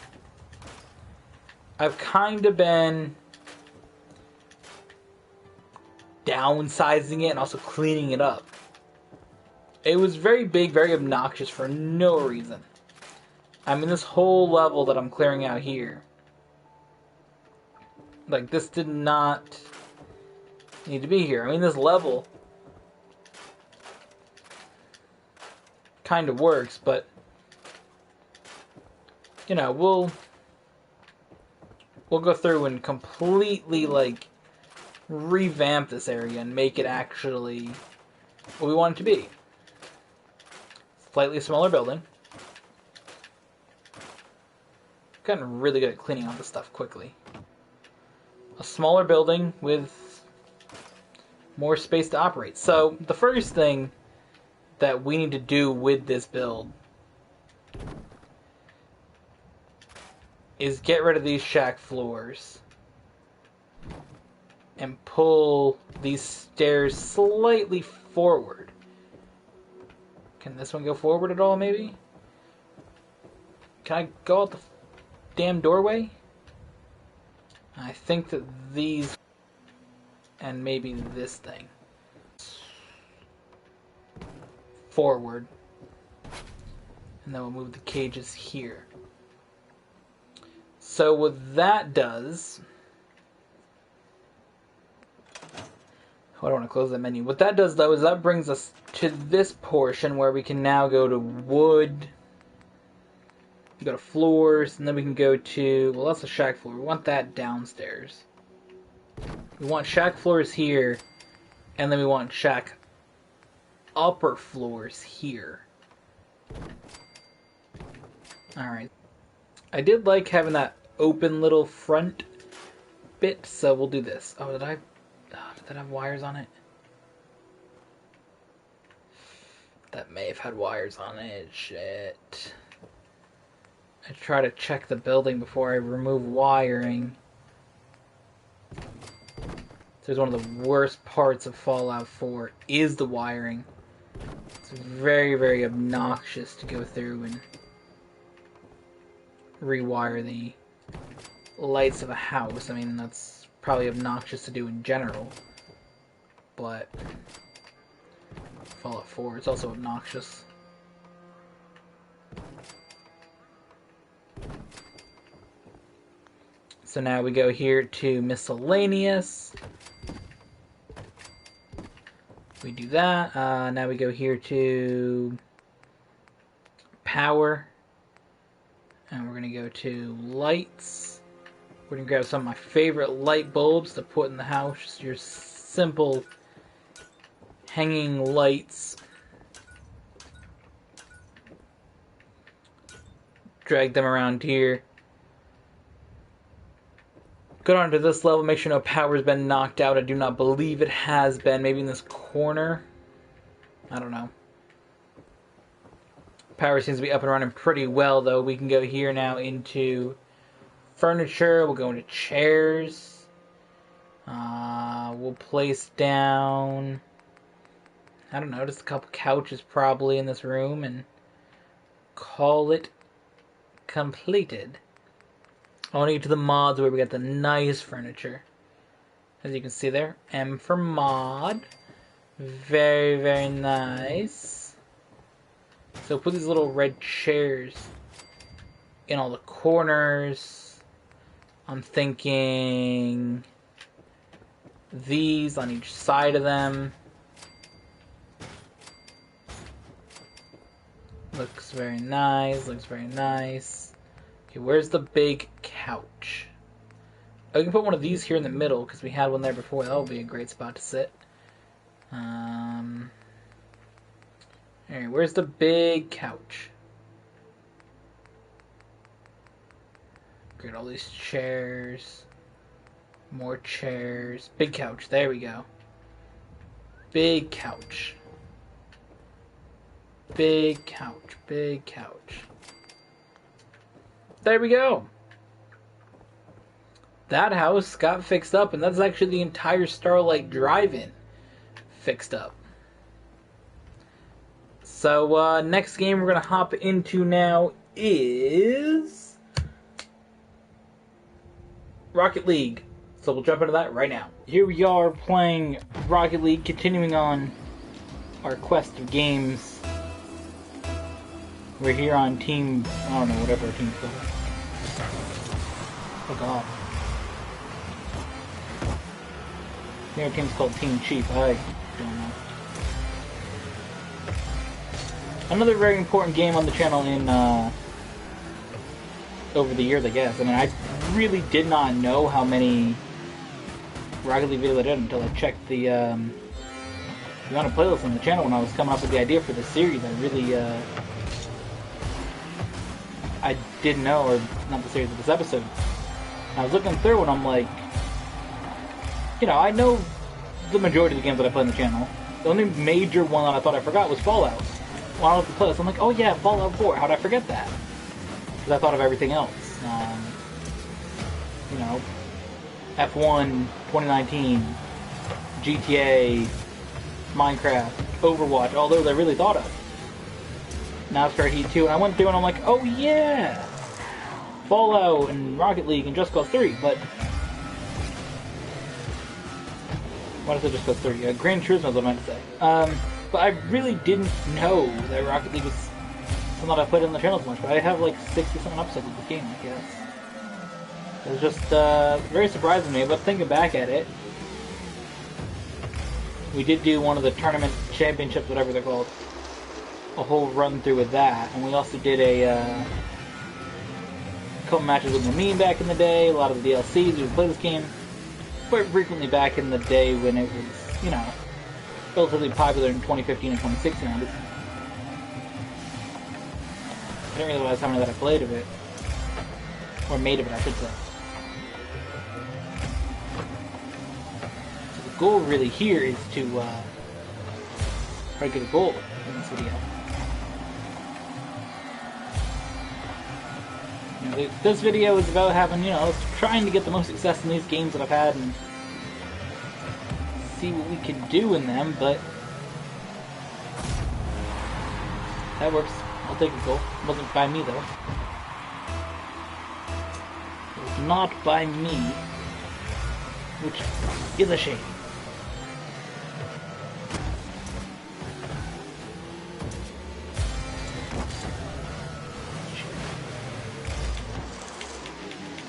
I've kind of been downsizing it and also cleaning it up. It was very big, very obnoxious for no reason. I mean, this whole level that I'm clearing out here, like, this did not need to be here. I mean, this level kind of works, but you know, we'll go through and completely, like, revamp this area and make it actually what we want it to be. Slightly smaller building. I've gotten really good at cleaning out this stuff quickly. A smaller building with more space to operate. So the first thing that we need to do with this build is get rid of these shack floors and pull these stairs slightly forward. Can this one go forward at all, maybe? Can I go out the damn doorway? I think that these, and maybe this thing, forward, and then we'll move the cages here. So what that does, I don't want to close that menu. What that does, though, is that brings us to this portion where we can now go to wood, go to floors, and then we can go to, well, that's a shack floor. We want that downstairs. We want shack floors here, and then we want shack upper floors here. Alright. I did like having that open little front bit, so we'll do this. Oh, did that have wires on it? That may have had wires on it. Shit. I try to check the building before I remove wiring. So one of the worst parts of Fallout 4 is the wiring. It's very, very obnoxious to go through and rewire the lights of a house. I mean, that's probably obnoxious to do in general, but Fallout 4, it's also obnoxious. So now we go here to miscellaneous. We do that. Now we go here to power. And we're going to go to lights. We're going to grab some of my favorite light bulbs to put in the house. Just your simple hanging lights. Drag them around here. Go down to this level, make sure no power's been knocked out. I do not believe it has been. Maybe in this corner? I don't know. Power seems to be up and running pretty well, though. We can go here now into furniture. We'll go into chairs. We'll place down, I don't know, just a couple couches probably in this room and call it completed. I want to get to the mods where we got the nice furniture. As you can see there, M for mod. Very, very nice. So put these little red chairs in all the corners. I'm thinking these on each side of them. Looks very nice, looks very nice. Okay, where's the big couch? Oh, we can put one of these here in the middle because we had one there before. That would be a great spot to sit. Alright, where's the big couch? Great, all these chairs. More chairs. Big couch, there we go. Big couch. Big couch, big couch. There we go. That house got fixed up, and that's actually the entire Starlight Drive-In fixed up. So, next game we're going to hop into now is Rocket League. So we'll jump into that right now. Here we are playing Rocket League, continuing on our quest of games. We're here on team, I don't know, whatever our team's called. Oh god. I think our team's called Team Chief, I don't know. Another very important game on the channel in, over the years, I guess. I mean, I really did not know how many Rocket League videos I did until I checked the amount of playlists on the channel when I was coming up with the idea for this series. I really, I didn't know, or not the series, but this episode. And I was looking through and I'm like, you know, I know the majority of the games that I play on the channel. The only major one that I thought I forgot was Fallout. When I looked at the playlist, I'm like, oh yeah, Fallout 4, how'd I forget that? Because I thought of everything else. You know, F1, 2019, GTA, Minecraft, Overwatch, all those I really thought of. NASCAR Heat 2, and I went through and I'm like, oh yeah! Fallout and Rocket League and Just Cause 3, but... What is it, Just Cause 3? Gran Turismo is what I meant to say. But I really didn't know that Rocket League was something that I played on the channel so much, but I have like 60-something episodes of this game, I guess. It was just very surprising to me, but thinking back at it, we did do one of the tournament championships, whatever they're called, a whole run through with that, and we also did a couple matches with Mamin back in the day, a lot of the DLCs, we would play this game quite frequently back in the day when it was, you know, relatively popular in 2015 and 2016. I didn't realize how many that I played of it, or made of it, I should say. So the goal really here is to try to get a goal in this video. You know, this video is about having, you know, trying to get the most success in these games that I've had and see what we can do in them, but that works. I'll take a goal. It wasn't by me, though. It was not by me, which is a shame.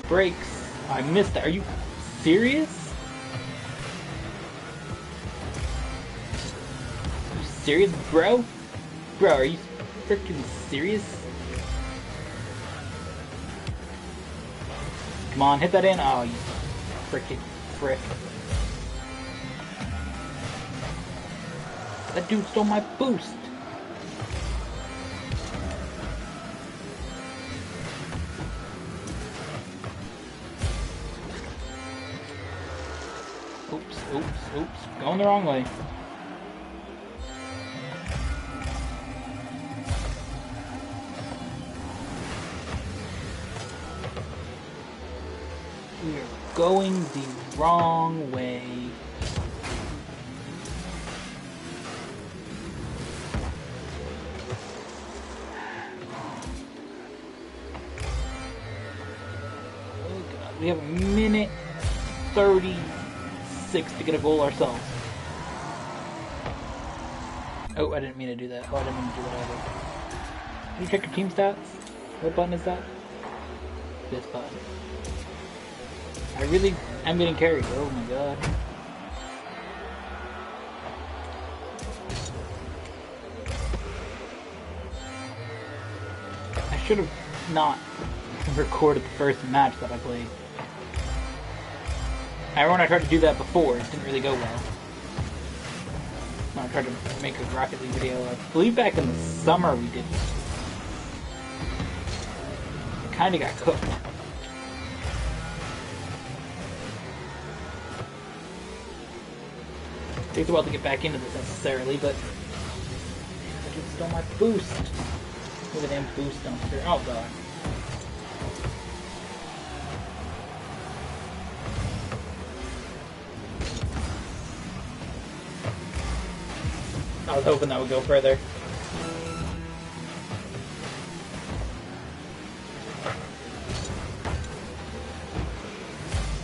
Brakes. I missed that. Are you serious? Are you serious, bro? Bro, are you freaking serious? Come on, hit that in. Oh, you freaking frick. That dude stole my boost. oops. Going the wrong way. We're going the wrong way. Oh god, we have a minute 36 to get a goal ourselves. Oh, I didn't mean to do that. Oh, I didn't mean to do that either. Can you check your team stats? What button is that? This button. I really am getting carried. Oh my god. I should have not recorded the first match that I played. I remember when I tried to do that before, it didn't really go well. When I tried to make a Rocket League video, I believe back in the summer we did. It kinda got cooked. Takes a while to get back into this necessarily, but I just stole my boost. Look at them boost dumpster. Oh god. I was hoping that would go further.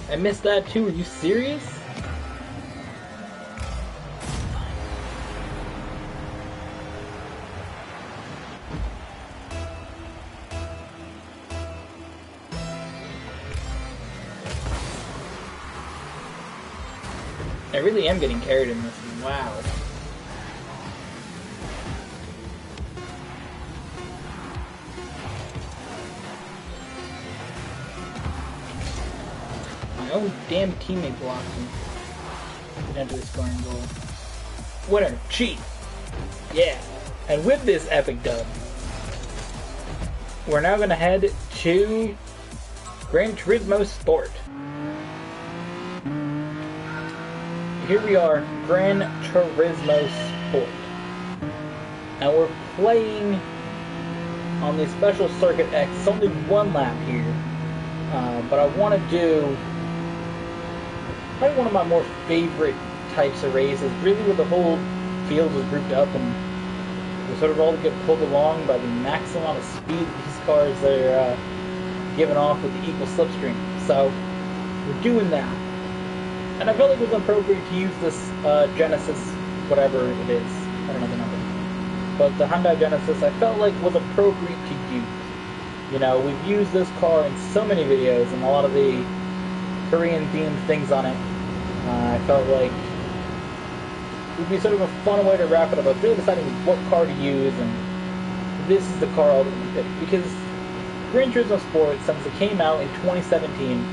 I missed that too, are you serious? I really am getting carried in this. Wow. My own damn teammate blocked me. Get into the scoring goal. Winner, cheat. Yeah. And with this epic dub, we're now gonna head to Gran Turismo Sport. Here we are, Gran Turismo Sport. And we're playing on the special circuit X. It's only one lap here. But I want to do probably one of my more favorite types of races, really where the whole field is grouped up and we sort of all get pulled along by the maximum amount of speed these cars are giving off with the equal slipstream. So we're doing that. And I felt like it was appropriate to use this Genesis, whatever it is, I don't know the number. But the Hyundai Genesis I felt like was appropriate to use. You know, we've used this car in so many videos and a lot of the Korean themed things on it. I felt like it would be sort of a fun way to wrap it up. I was really deciding what car to use, and this is the car I'll pick. Because Gran Turismo Sport, since it came out in 2017,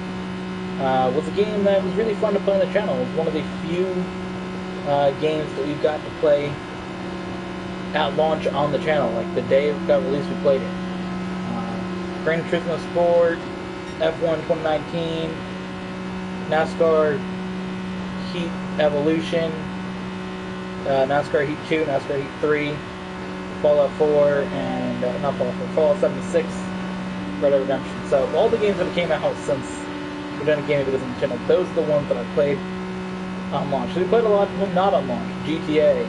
was a game that was really fun to play on the channel. It was one of the few games that we've got to play at launch on the channel. Like the day it got released, we played it. Gran Turismo Sport, F1 2019, NASCAR Heat Evolution, NASCAR Heat 2, NASCAR Heat 3, Fallout 4, and not Fallout 4, Fallout 76, Red Dead Redemption. So all the games that came out since we've done a gaming videos on the channel, those are the ones that I played on launch. So we played a lot of them not on launch. GTA,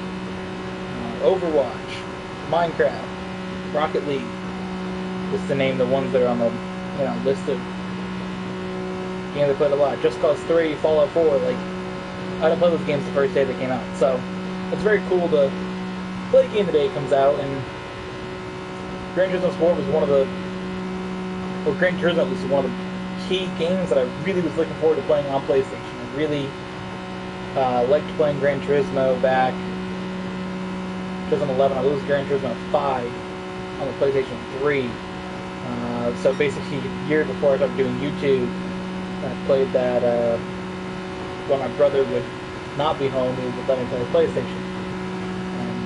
Overwatch, Minecraft, Rocket League, just to name the ones that are on the list of games I played a lot. Just Cause 3, Fallout 4, like I didn't play those games the first day they came out. So it's very cool to play a game the day it comes out, and Gran Turismo Sport was one of the, or Gran Turismo was one of the key games that I really was looking forward to playing on PlayStation. I really liked playing Gran Turismo back 2011. I was Gran Turismo 5 on the PlayStation 3. So basically a year before I started doing YouTube, I played that when my brother would not be home, he would let me play PlayStation.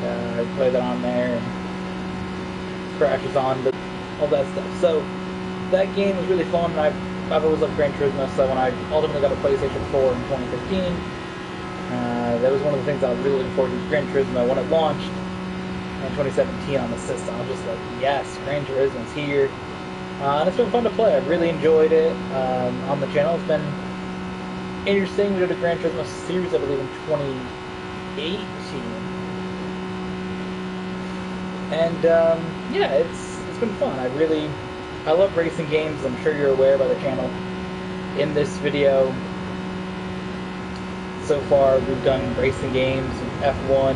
And I played that on there, and crashes on, but all that stuff. So that game was really fun, and I've always loved Gran Turismo, so when I ultimately got a PlayStation 4 in 2015, That was one of the things I was really looking forward to, Gran Turismo, when it launched in 2017 on the system. I was just like, yes, Gran Turismo's here. And it's been fun to play. I've really enjoyed it. On the channel, it's been interesting. We did a Gran Turismo series, I believe, in 2018. And, yeah, it's been fun. I love racing games. I'm sure you're aware by the channel. In this video, so far, we've done racing games, F1,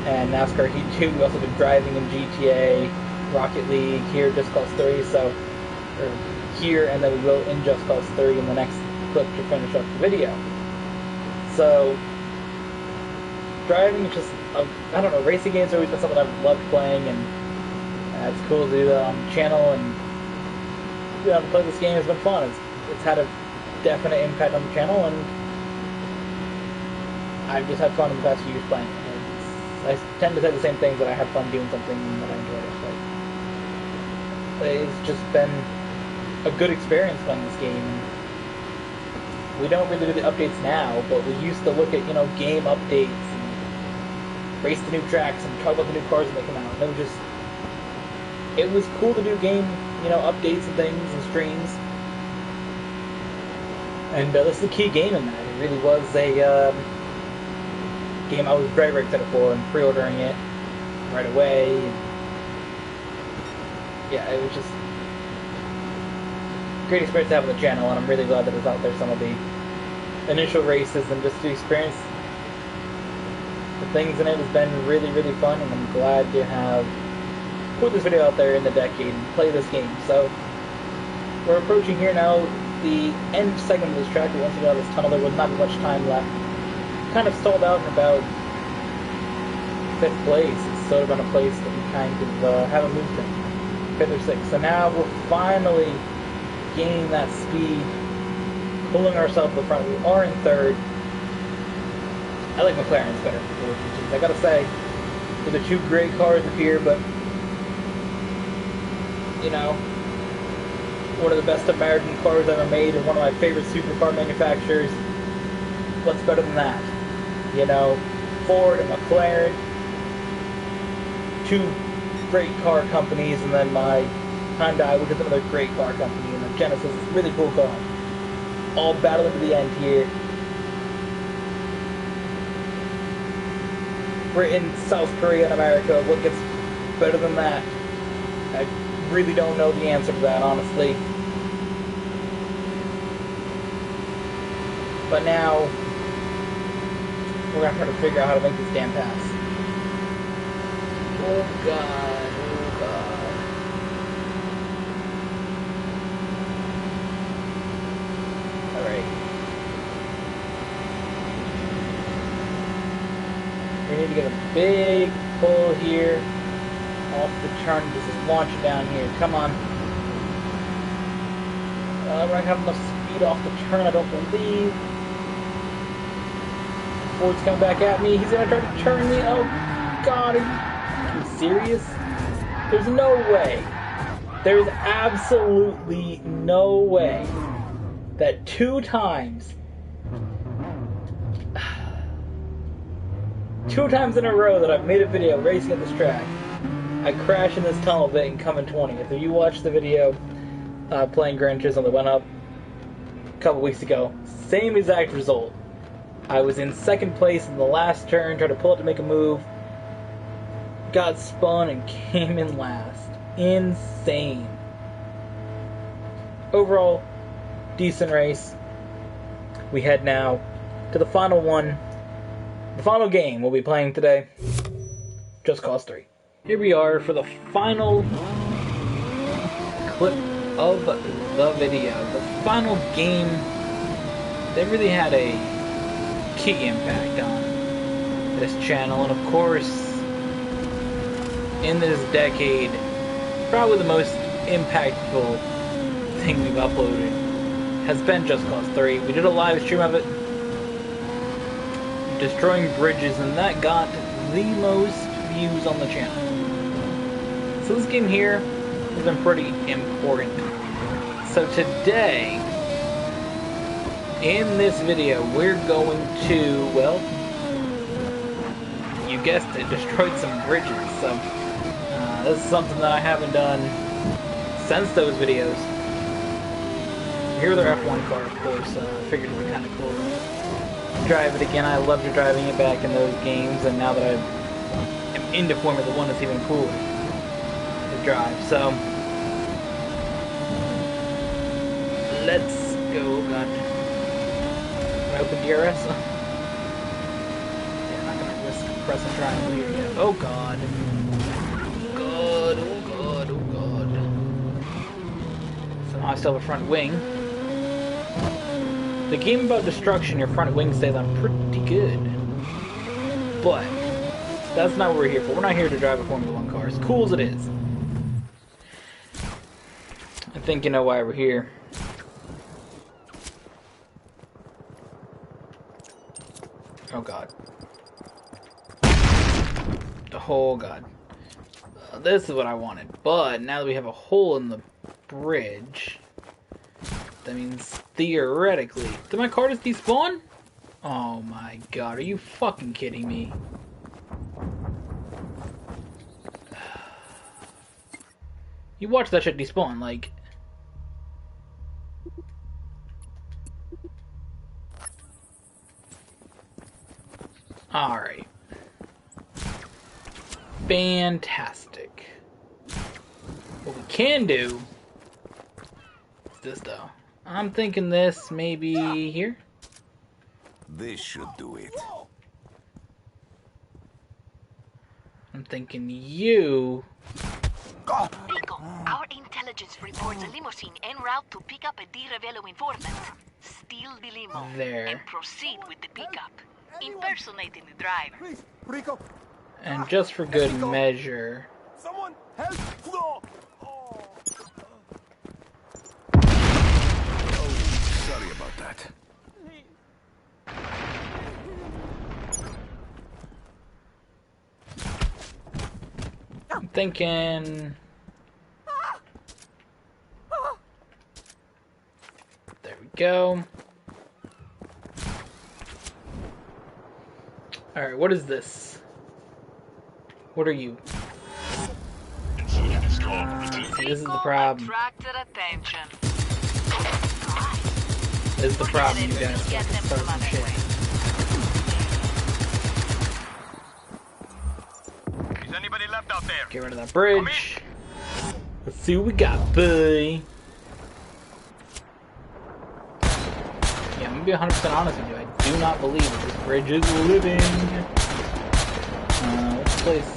and NASCAR Heat 2. We've also been driving in GTA, Rocket League, here, Just Cause 3, or here, and then we will in Just Cause 3 in the next clip to finish up the video. So, driving is just, I don't know, racing games have always been something I've loved playing, and it's cool to do that on the channel, and being able to play this game has been fun. It's had a definite impact on the channel, and I've just had fun in the past few years playing it. I tend to say the same things, that I had fun doing something that I enjoyed it. But it's just been a good experience playing this game. We don't really do the updates now, but we used to look at, game updates and race the new tracks and talk about the new cars when they come out. And it was cool to do game, updates and things and streams. And this is a key game in that. It really was a game I was very, very excited for, and pre-ordering it right away. And yeah, it was just a great experience to have on the channel, and I'm really glad that it's out there. Some of the initial races and just to experience the things in it has been really, really fun, and I'm glad to have put this video out there in the decade and play this game. So we're approaching here now the end segment of this track. Once we got out of this tunnel, there was not much time left. Kind of stalled out in about 5th place. It's sort of in a place that we kind of haven't moved to. 5th or 6th. So now we're finally gaining that speed, pulling ourselves to the front. We are in 3rd. I like McLaren's better. I gotta say, they're the two great cars up here, but one of the best American cars ever made, and one of my favorite supercar manufacturers. What's better than that? Ford and McLaren, two great car companies, and then my Hyundai, which is another great car company, and the Genesis is a really cool car. All battling to the end here. Britain, South Korea, and America. What gets better than that? I really don't know the answer to that, honestly. But now, we're going to try to figure out how to make this damn pass. Oh god, oh god. Alright. We need to get a big pull here off the turn. This is launching down here. Come on. We're not going to have enough speed off the turn, I don't believe. Ford's coming back at me. He's going to try to turn me. Oh, God. Are you serious? There's no way. There's absolutely no way that 2 times in a row that I've made a video racing at this track, I crash in this tunnel bit and come in 20th. If you watched the video playing Gran Turismo that went up a couple weeks ago, same exact result. I was in 2nd place in the last turn, tried to pull up to make a move, got spun, and came in last. Insane. Overall, decent race. We head now to the final one. The final game we'll be playing today, Just Cause 3. Here we are for the final clip of the video. The final game that really had a key impact on this channel, and of course, in this decade, probably the most impactful thing we've uploaded has been Just Cause 3. We did a live stream of it, destroying bridges, and that got the most views on the channel. So this game here has been pretty important. So today, In this video, we're going to, well, you guessed it, destroyed some bridges. So, this is something that I haven't done since those videos. Here's their F1 car, of course. I figured it'd be kind of cool to drive it again. I loved driving it back in those games, and now that I am into Formula 1, it's even cooler to drive. So, let's go. God. Can I open DRS? Yeah, I'm not gonna risk pressing triangle here yet. Oh God. God, oh God, oh God. So now I still have a front wing. The game about destruction, your front wing stays on pretty good. But that's not what we're here for. We're not here to drive a Formula 1 car, as cool as it is. I think you know why we're here. Oh God. Oh God. This is what I wanted. But now that we have a hole in the bridge, that means theoretically... Did my car just despawn? Oh my God. Are you fucking kidding me? You watch that shit despawn, like... Alright. Fantastic. What we can do is this, though. I'm thinking this maybe here. This should do it. I'm thinking you... Rico, our intelligence reports a limousine en route to pick up a Di Revelo informant. Steal the limo There. and proceed with the pickup, impersonating the driver. Please, Rico. And just for good measure... Someone help! No. Oh, sorry about that. I'm thinking... There we go. Alright, what is this? What are you? See, this is the problem. Attracted attention. This is the problem, you guys. Get them Start from some shit. Is anybody left out there? Get rid of that bridge. Let's see what we got, boy. Yeah, I'm gonna be 100% honest with you. I do not believe that this bridge is living. Let's place...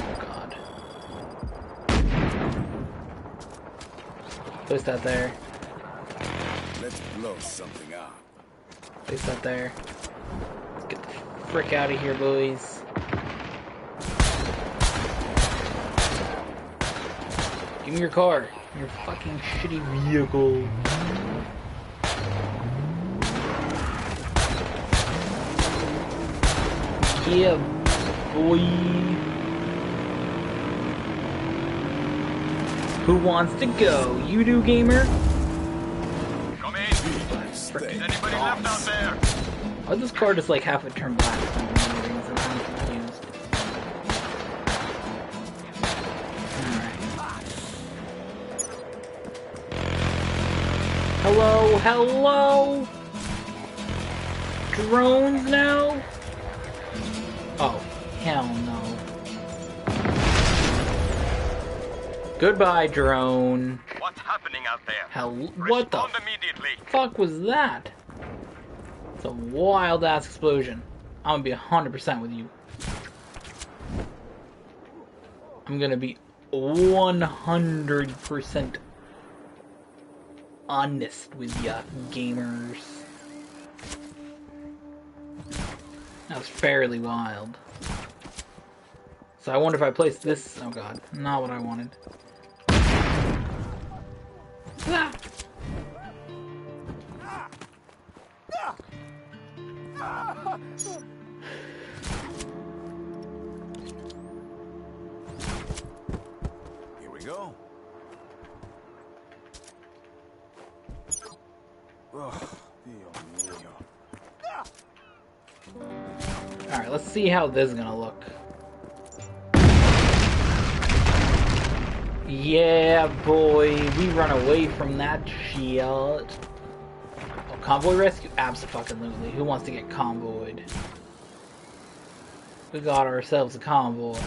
Oh God. Place that there. Let's blow something up. Place that there. Let's get the frick out of here, boys. Give me your car. Your fucking shitty vehicle. Yeah, boy. Who wants to go? You do, gamer? Come in. Is anybody left out there? Why is this car just like half a turn black? I'm confused. Alright. Hello, hello? Drones now? Oh, hell no. Goodbye, drone. What's happening out there? Hell, what the Respond immediately. fuck was that? It's a wild ass explosion. I'm gonna be 100% with you. I'm gonna be 100% honest with ya, gamers. That was fairly wild. So I wonder if I place this... Oh God, not what I wanted. Ah! Here we go. Oh, Dio mio. Alright, let's see how this is gonna look. Yeah, boy, we run away from that shit. Oh, convoy rescue? Abso-fucking-lutely. Who wants to get convoyed? We got ourselves a convoy.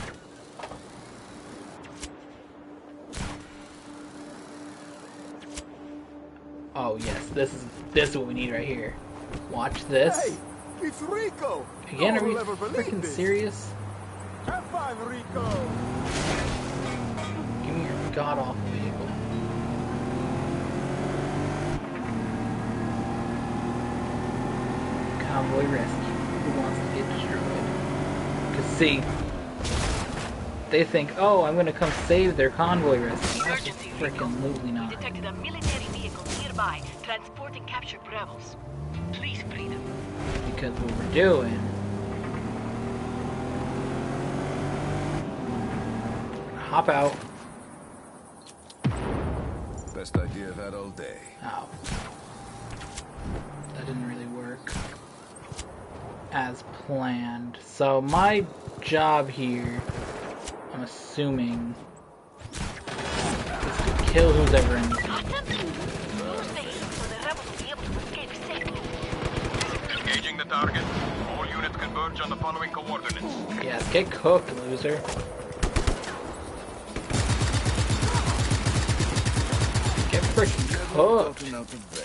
Oh yes, this is what we need right here. Watch this. Hey, it's Rico. Again, are No we one will ever believe freaking this. serious? Have fun, Rico. Give me your god-awful vehicle. Convoy rescue. Who wants to get destroyed? Because see, they think, oh, I'm gonna come save their convoy rescue. Emergency, Rico. Freaking lutely We not. detected a military vehicle nearby, transporting captured rebels. Please free them. Because what we're doing, hop out. Best idea I've had all day. Oh. That didn't really work as planned. So my job here, I'm assuming, is to kill who's ever in this. Got them? Close the heat so the rebels will be able to escape safely. Engaging the target. All units converge on the following coordinates. Yes, get cooked, loser. Get freaking cooked. Talking out of bed.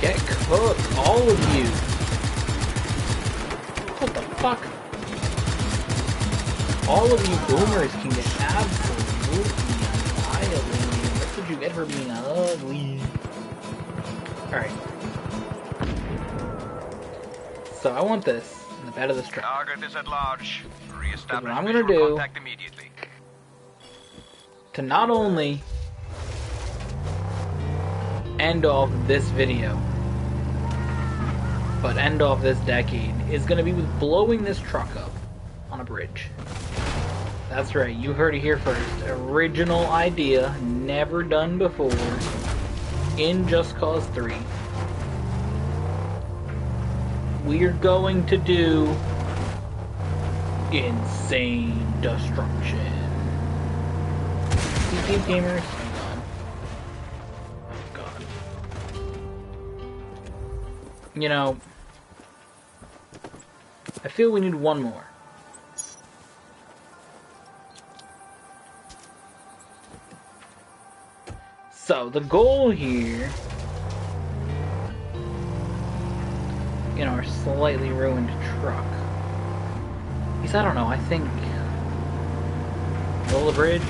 Get cooked, all of you. What the fuck? All of you boomers can get absolutely annihilated. That's what you get for being ugly. Alright. So I want this in the bed of this truck. Target is at large. Reestablish what I'm gonna visual do- contact immediately. To not only end off this video, but end off this decade, is going to be with blowing this truck up on a bridge. That's right, you heard it here first. Original idea, never done before, in Just Cause 3. We're going to do insane destruction. These gamers, oh god. You know, I feel we need one more. So, the goal here, in our slightly ruined truck, is, I don't know, I think, roll the bridge.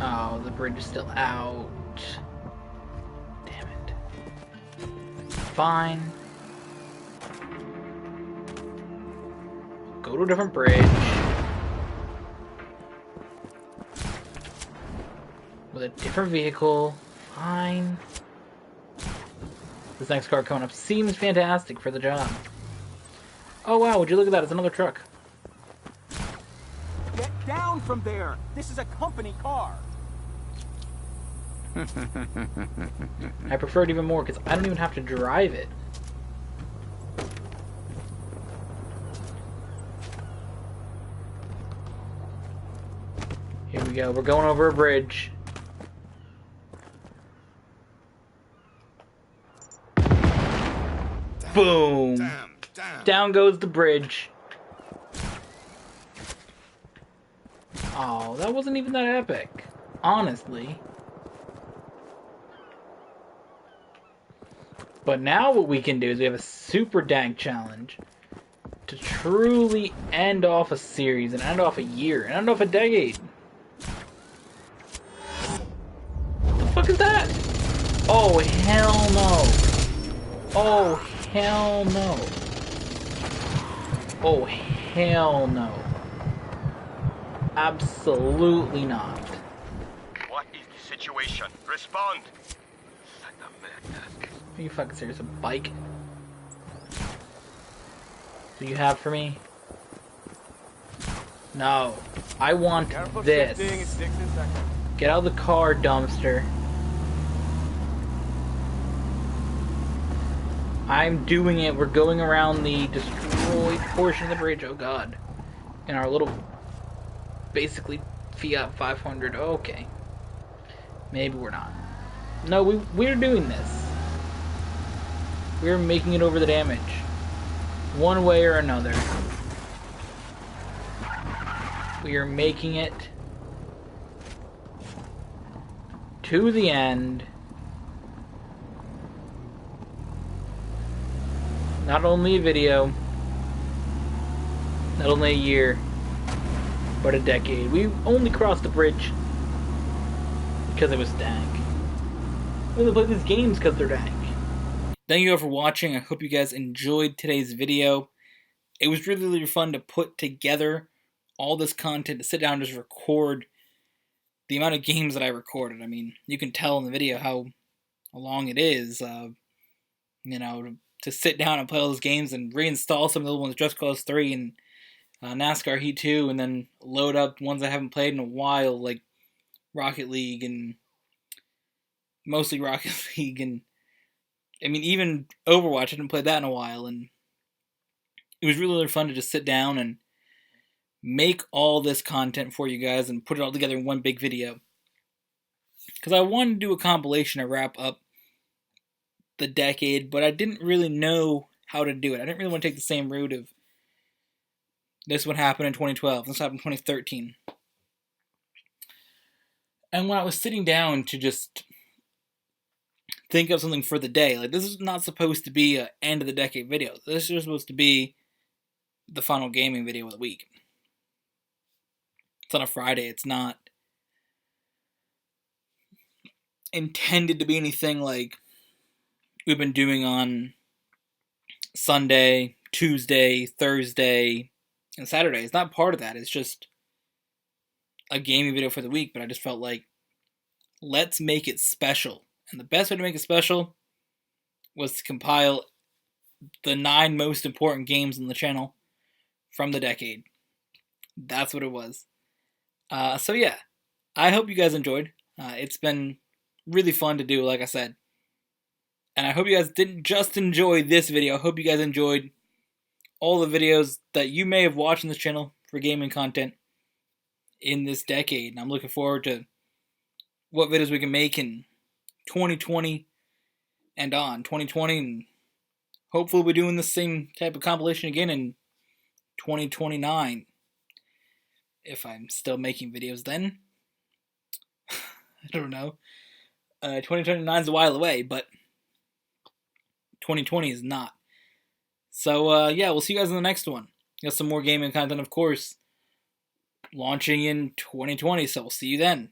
Oh, the bridge is still out. Damn it. Fine. Go to a different bridge. With a different vehicle. Fine. This next car coming up seems fantastic for the job. Oh wow, would you look at that? It's another truck. Get down from there! This is a company car! I prefer it even more because I don't even have to drive it. Here we go, we're going over a bridge. Boom! Damn. Down goes the bridge. Oh, that wasn't even that epic. Honestly. But now what we can do is we have a super dank challenge to truly end off a series and end off a year and end off a decade. What the fuck is that? Oh, hell no. Oh, hell no. Oh, hell no. Absolutely not. What is the situation? Respond. Are you fucking serious? A bike? Do you have for me? No. I want Careful this. shifting, it's 6 seconds. Get out of the car, dumpster. I'm doing it. We're going around the destroyed portion of the bridge. Oh god. In our little, basically, Fiat 500. Okay. Maybe we're not. No, we're doing this. We're making it over the damage. One way or another. We are making it to the end. Not only a video, not only a year, but a decade. We only crossed the bridge because it was dank. We only play these games because they're dank. Thank you all for watching. I hope you guys enjoyed today's video. It was really, really fun to put together all this content, to sit down and just record the amount of games that I recorded. I mean, you can tell in the video how long it is. You know, to sit down and play all those games and reinstall some of the ones, Just Cause 3 and NASCAR Heat 2, and then load up ones I haven't played in a while, like Rocket League, and mostly Rocket League, and I mean, even Overwatch, I didn't play that in a while, and it was really, really fun to just sit down and make all this content for you guys and put it all together in one big video. Because I wanted to do a compilation to wrap up the decade, but I didn't really know how to do it. I didn't really want to take the same route of this one happened in 2012, this happened in 2013. And when I was sitting down to just think of something for the day, like, this is not supposed to be an end of the decade video. This is just supposed to be the final gaming video of the week. It's on a Friday. It's not intended to be anything like we've been doing on Sunday, Tuesday, Thursday, and Saturday. It's not part of that. It's just a gaming video for the week, but I just felt like, let's make it special. And the best way to make it special was to compile the 9 most important games on the channel from the decade. That's what it was. So yeah, I hope you guys enjoyed. It's been really fun to do, like I said. And I hope you guys didn't just enjoy this video. I hope you guys enjoyed all the videos that you may have watched on this channel for gaming content in this decade. And I'm looking forward to what videos we can make in 2020 and on. 2020, and hopefully we're doing the same type of compilation again in 2029. If I'm still making videos then. I don't know. 2029 is a while away, but 2020 is not. So, yeah, we'll see you guys in the next one. Got some more gaming content, of course, launching in 2020, so we'll see you then.